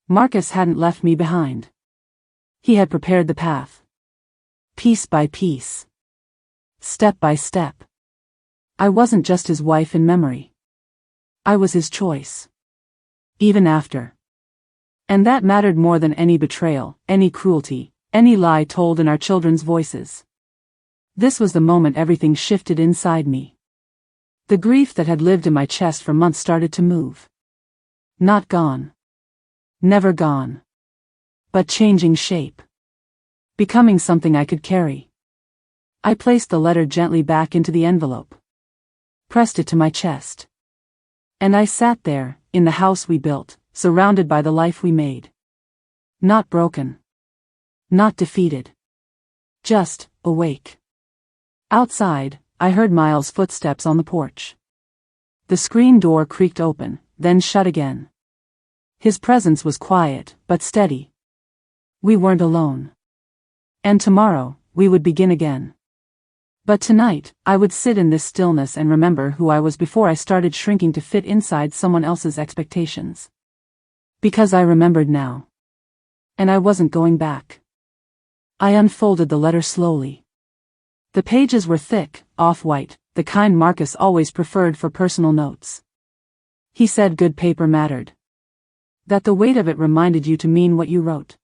Marcus hadn't left me behind. He had prepared the path. Piece by piece. Step by step. I wasn't just his wife in memory. I was his choice. Even after. And that mattered more than any betrayal, any cruelty, any lie told in our children's voices. This was the moment everything shifted inside me. The grief that had lived in my chest for months started to move. Not gone. Never gone. But changing shape. Becoming something I could carry. I placed the letter gently back into the envelope. Pressed it to my chest. And I sat there, in the house we built, surrounded by the life we made. Not broken. Not defeated. Just, awake. Outside, I heard Miles' footsteps on the porch. The screen door creaked open, then shut again. His presence was quiet, but steady. We weren't alone. And tomorrow, we would begin again. But tonight, I would sit in this stillness and remember who I was before I started shrinking to fit inside someone else's expectations. Because I remembered now. And I wasn't going back. I unfolded the letter slowly. The pages were thick, off-white, the kind Marcus always preferred for personal notes. He said good paper mattered. That the weight of it reminded you to mean what you wrote.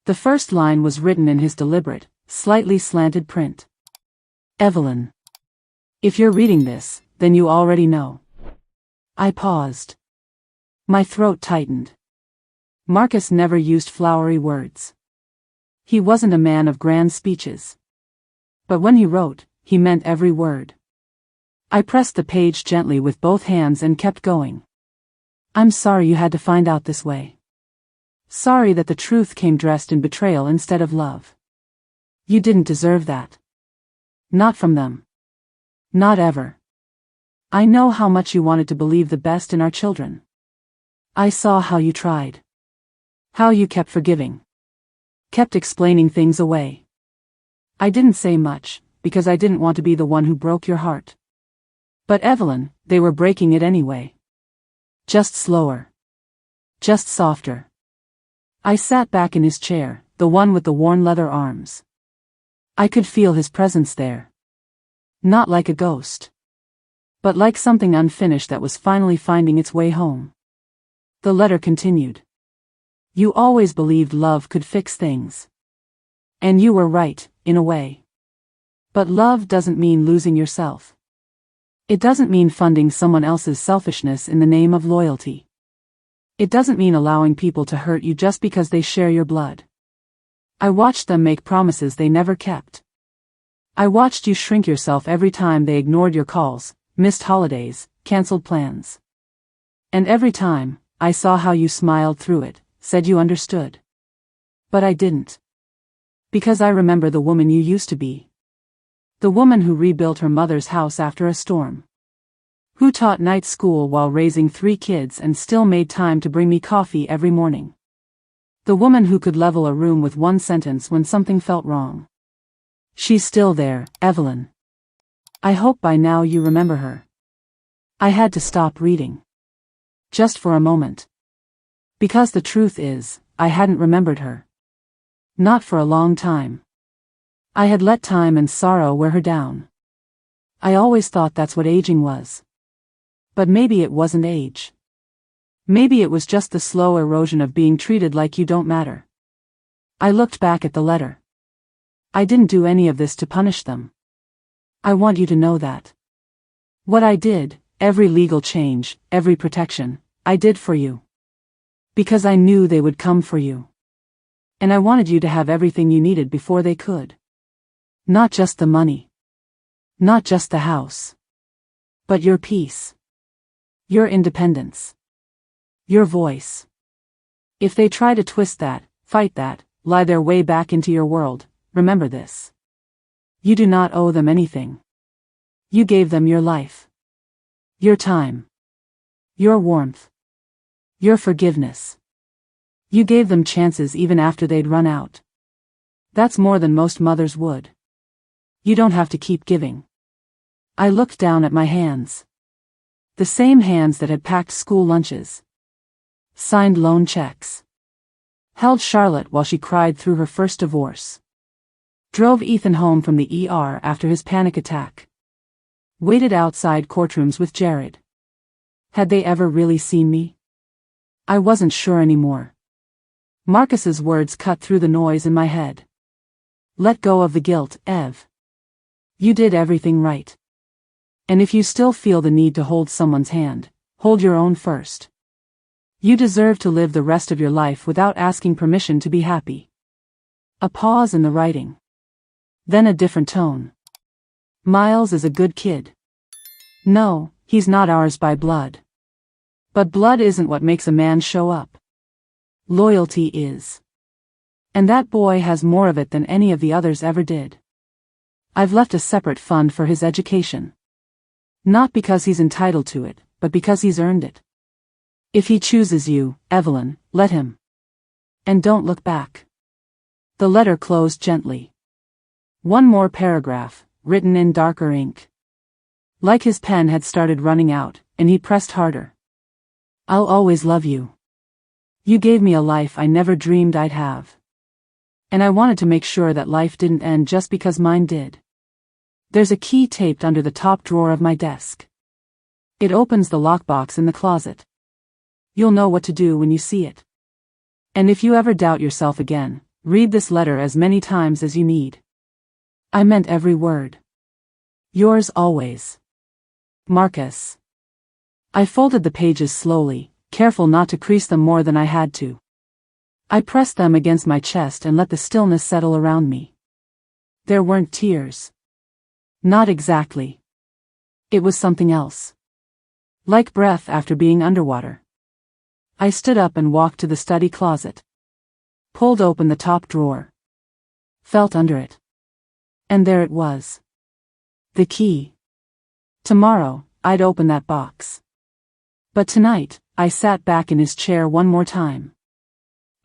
The first line was written in his deliberate, slightly slanted print. Evelyn. If you're reading this, then you already know. I paused. My throat tightened. Marcus never used flowery words. He wasn't a man of grand speeches. But when he wrote, he meant every word. I pressed the page gently with both hands and kept going. I'm sorry you had to find out this way. Sorry that the truth came dressed in betrayal instead of love. You didn't deserve that. Not from them. Not ever. I know how much you wanted to believe the best in our children. I saw how you tried. How you kept forgiving. Kept explaining things away. I didn't say much, because I didn't want to be the one who broke your heart. But Evelyn, they were breaking it anyway. Just slower. Just softer. I sat back in his chair, the one with the worn leather arms. I could feel his presence there. Not like a ghost. But like something unfinished that was finally finding its way home. The letter continued. You always believed love could fix things. And you were right, in a way. But love doesn't mean losing yourself. It doesn't mean funding someone else's selfishness in the name of loyalty. It doesn't mean allowing people to hurt you just because they share your blood. I watched them make promises they never kept. I watched you shrink yourself every time they ignored your calls, missed holidays, canceled plans. And every time, I saw how you smiled through it, said you understood. But I didn't. Because I remember the woman you used to be. The woman who rebuilt her mother's house after a storm. Who taught night school while raising 3 kids and still made time to bring me coffee every morning. The woman who could level a room with one sentence when something felt wrong. She's still there, Evelyn. I hope by now you remember her. I had to stop reading. Just for a moment. Because the truth is, I hadn't remembered her. Not for a long time. I had let time and sorrow wear her down. I always thought that's what aging was. But maybe it wasn't age. Maybe it was just the slow erosion of being treated like you don't matter. I looked back at the letter. I didn't do any of this to punish them. I want you to know that. What I did, every legal change, every protection, I did for you. Because I knew they would come for you. And I wanted you to have everything you needed before they could. Not just the money. Not just the house. But your peace. Your independence. Your voice. If they try to twist that, fight that, lie their way back into your world, remember this. You do not owe them anything. You gave them your life. Your time. Your warmth. Your forgiveness. You gave them chances even after they'd run out. That's more than most mothers would. You don't have to keep giving. I looked down at my hands. The same hands that had packed school lunches. Signed loan checks. Held Charlotte while she cried through her first divorce. Drove Ethan home from the ER after his panic attack. Waited outside courtrooms with Jared. Had they ever really seen me? I wasn't sure anymore. Marcus's words cut through the noise in my head. Let go of the guilt, Ev. You did everything right. And if you still feel the need to hold someone's hand, hold your own first. You deserve to live the rest of your life without asking permission to be happy. A pause in the writing. Then a different tone. Miles is a good kid. No, he's not ours by blood. But blood isn't what makes a man show up. Loyalty is. And that boy has more of it than any of the others ever did. I've left a separate fund for his education. Not because he's entitled to it, but because he's earned it. If he chooses you, Evelyn, let him. And don't look back. The letter closed gently. One more paragraph, written in darker ink. Like his pen had started running out, and he pressed harder. I'll always love you. You gave me a life I never dreamed I'd have. And I wanted to make sure that life didn't end just because mine did. There's a key taped under the top drawer of my desk. It opens the lockbox in the closet. You'll know what to do when you see it. And if you ever doubt yourself again, read this letter as many times as you need. I meant every word. Yours always, Marcus. I folded the pages slowly, careful not to crease them more than I had to. I pressed them against my chest and let the stillness settle around me. There weren't tears. Not exactly. It was something else. Like breath after being underwater. I stood up and walked to the study closet. Pulled open the top drawer. Felt under it. And there it was. The key. Tomorrow, I'd open that box. But tonight, I sat back in his chair one more time.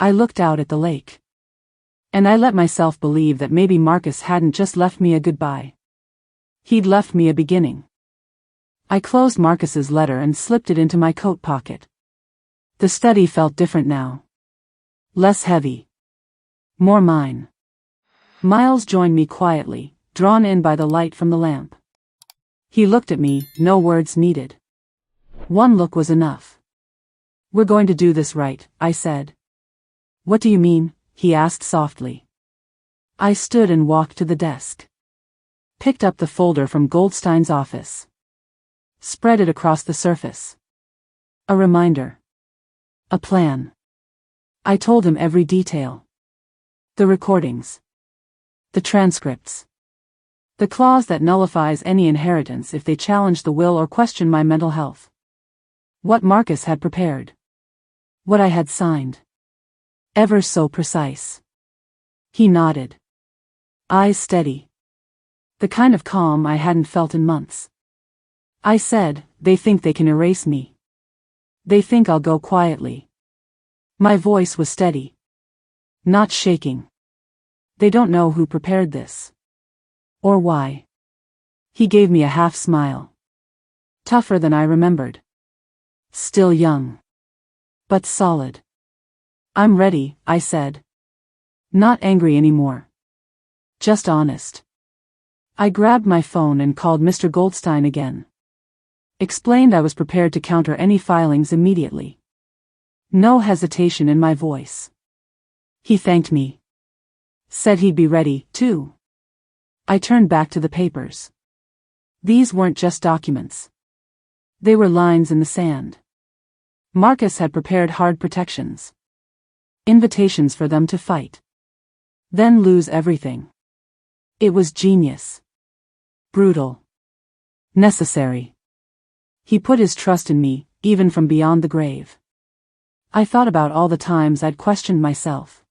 I looked out at the lake. And I let myself believe that maybe Marcus hadn't just left me a goodbye. He'd left me a beginning. I closed Marcus's letter and slipped it into my coat pocket. The study felt different now. Less heavy. More mine. Miles joined me quietly, drawn in by the light from the lamp. He looked at me, no words needed. One look was enough. We're going to do this right, I said. What do you mean? He asked softly. I stood and walked to the desk. Picked up the folder from Goldstein's office. Spread it across the surface. A reminder. A plan. I told him every detail. The recordings. The transcripts. The clause that nullifies any inheritance if they challenge the will or question my mental health. What Marcus had prepared. What I had signed. Ever so precise. He nodded. Eyes steady. The kind of calm I hadn't felt in months. I said, they think they can erase me. They think I'll go quietly. My voice was steady. Not shaking. They don't know who prepared this. Or why. He gave me a half smile. Tougher than I remembered. Still young. But solid. I'm ready, I said. Not angry anymore. Just honest. I grabbed my phone and called Mr. Goldstein again. Explained I was prepared to counter any filings immediately. No hesitation in my voice. He thanked me. Said he'd be ready, too. I turned back to the papers. These weren't just documents. They were lines in the sand. Marcus had prepared hard protections. Invitations for them to fight. Then lose everything. It was genius. Brutal. Necessary. He put his trust in me, even from beyond the grave. I thought about all the times I'd questioned myself.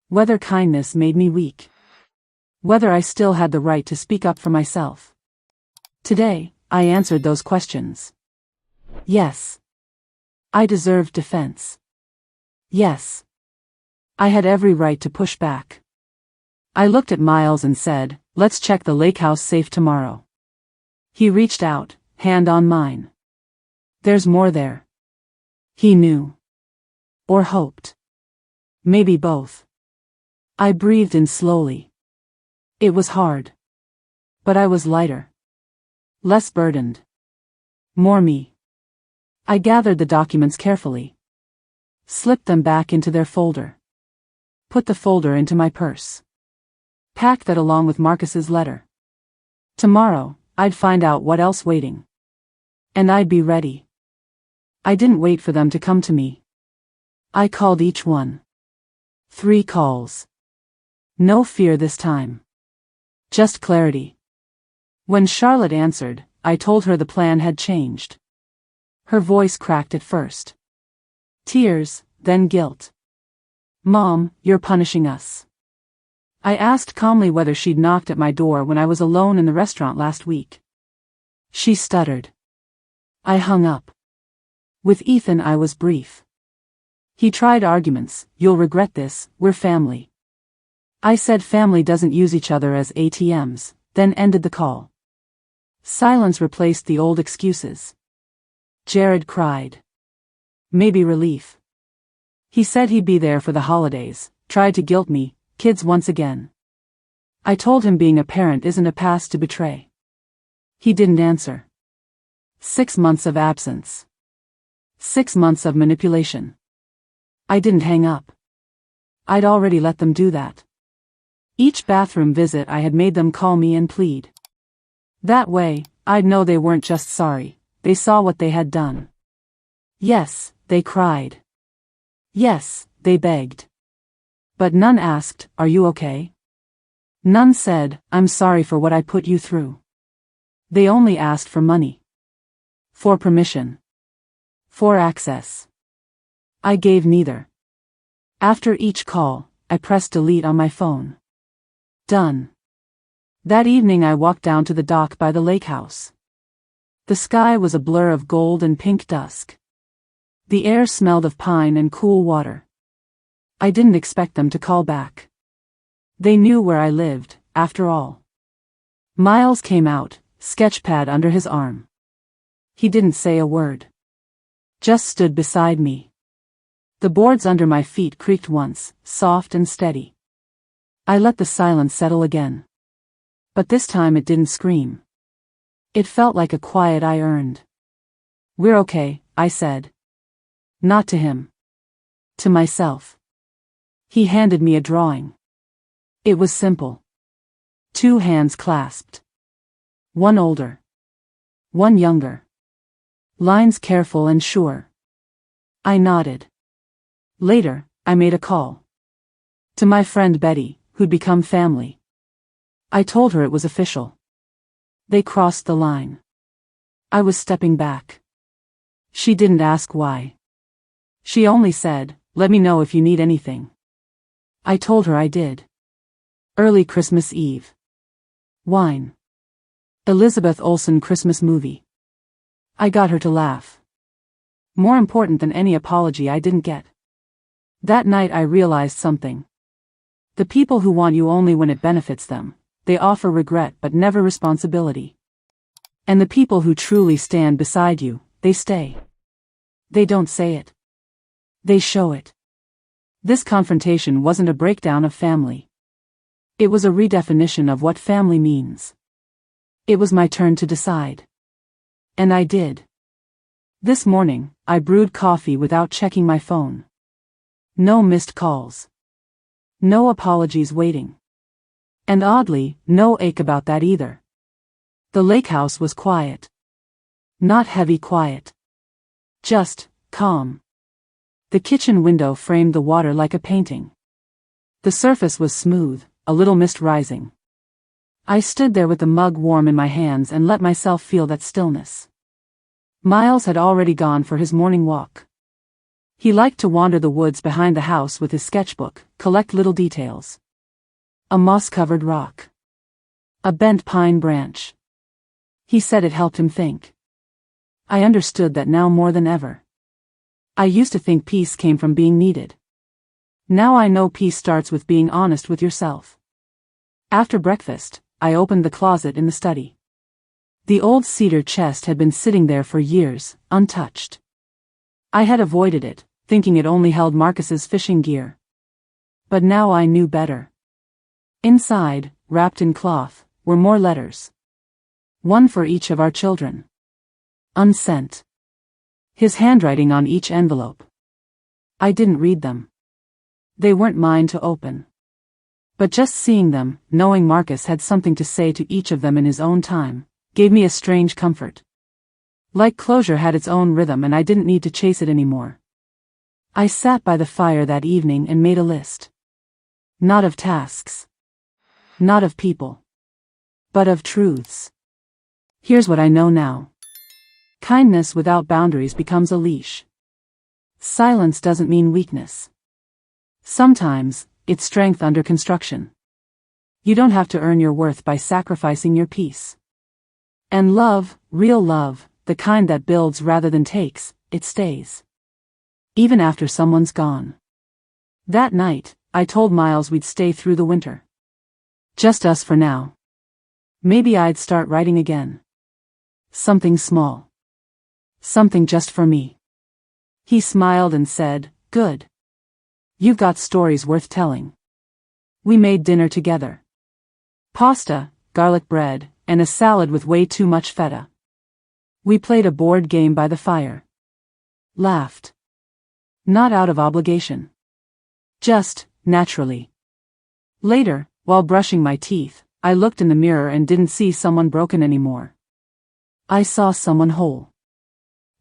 Whether kindness made me weak. Whether I still had the right to speak up for myself. Today, I answered those questions. Yes. I deserved defense. Yes. I had every right to push back. I looked at Miles and said, let's check the lake house safe tomorrow. He reached out, hand on mine. There's more there. He knew. Or hoped. Maybe both. I breathed in slowly. It was hard. But I was lighter. Less burdened. More me. I gathered the documents carefully. Slipped them back into their folder. Put the folder into my purse. Packed that along with Marcus's letter. Tomorrow, I'd find out what else waiting. And I'd be ready. I didn't wait for them to come to me. I called each one. 3 calls. No fear this time. Just clarity. When Charlotte answered, I told her the plan had changed. Her voice cracked at first. Tears, then guilt. Mom, you're punishing us. I asked calmly whether she'd knocked at my door when I was alone in the restaurant last week. She stuttered. I hung up. With Ethan I was brief. He tried arguments, you'll regret this, we're family. I said family doesn't use each other as ATMs, then ended the call. Silence replaced the old excuses. Jared cried. Maybe relief. He said he'd be there for the holidays, tried to guilt me, kids once again. I told him being a parent isn't a past to betray. He didn't answer. 6 months of absence. 6 months of manipulation. I didn't hang up. I'd already let them do that. Each bathroom visit I had made them call me and plead. That way, I'd know they weren't just sorry, they saw what they had done. Yes, they cried. Yes, they begged. But none asked, "Are you okay?" None said, "I'm sorry for what I put you through." They only asked for money. For permission. For access. I gave neither. After each call, I pressed delete on my phone. Done. That evening I walked down to the dock by the lake house. The sky was a blur of gold and pink dusk. The air smelled of pine and cool water. I didn't expect them to call back. They knew where I lived, after all. Miles came out, sketchpad under his arm. He didn't say a word. Just stood beside me. The boards under my feet creaked once, soft and steady. I let the silence settle again. But this time it didn't scream. It felt like a quiet I earned. "We're okay," I said. Not to him. To myself. He handed me a drawing. It was simple. 2 hands clasped. One older. One younger. Lines careful and sure. I nodded. Later, I made a call. To my friend Betty, who'd become family. I told her it was official. They crossed the line. I was stepping back. She didn't ask why. She only said, "Let me know if you need anything." I told her I did. Early Christmas Eve. Wine. Elizabeth Olsen Christmas movie. I got her to laugh. More important than any apology I didn't get. That night I realized something. The people who want you only when it benefits them, they offer regret but never responsibility. And the people who truly stand beside you, they stay. They don't say it. They show it. This confrontation wasn't a breakdown of family. It was a redefinition of what family means. It was my turn to decide. And I did. This morning, I brewed coffee without checking my phone. No missed calls. No apologies waiting. And oddly, no ache about that either. The lake house was quiet. Not heavy quiet. Just calm. The kitchen window framed the water like a painting. The surface was smooth, a little mist rising. I stood there with the mug warm in my hands and let myself feel that stillness. Miles had already gone for his morning walk. He liked to wander the woods behind the house with his sketchbook, collect little details. A moss-covered rock. A bent pine branch. He said it helped him think. I understood that now more than ever. I used to think peace came from being needed. Now I know peace starts with being honest with yourself. After breakfast, I opened the closet in the study. The old cedar chest had been sitting there for years, untouched. I had avoided it, thinking it only held Marcus's fishing gear. But now I knew better. Inside, wrapped in cloth, were more letters. One for each of our children. Unsent. His handwriting on each envelope. I didn't read them. They weren't mine to open. But just seeing them, knowing Marcus had something to say to each of them in his own time, gave me a strange comfort. Like closure had its own rhythm and I didn't need to chase it anymore. I sat by the fire that evening and made a list. Not of tasks. Not of people. But of truths. Here's what I know now. Kindness without boundaries becomes a leash. Silence doesn't mean weakness. Sometimes, it's strength under construction. You don't have to earn your worth by sacrificing your peace. And love, real love, the kind that builds rather than takes, it stays. Even after someone's gone. That night, I told Miles we'd stay through the winter. Just us for now. Maybe I'd start writing again. Something small. Something just for me. He smiled and said, "Good. You've got stories worth telling." We made dinner together. Pasta, garlic bread, and a salad with way too much feta. We played a board game by the fire. laughed. Not out of obligation. Just, naturally. Later, while brushing my teeth, I looked in the mirror and didn't see someone broken anymore. I saw someone whole.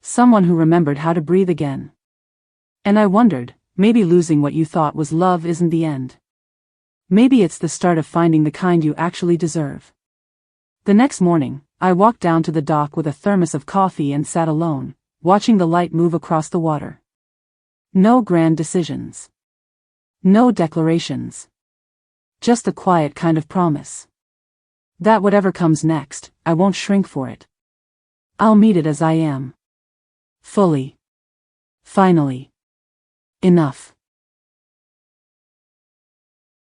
Someone who remembered how to breathe again. And I wondered, maybe losing what you thought was love isn't the end. Maybe it's the start of finding the kind you actually deserve. The next morning, I walked down to the dock with a thermos of coffee and sat alone, watching the light move across the water. No grand decisions. No declarations. Just the quiet kind of promise. That whatever comes next, I won't shrink for it. I'll meet it as I am. Fully. Finally. Enough.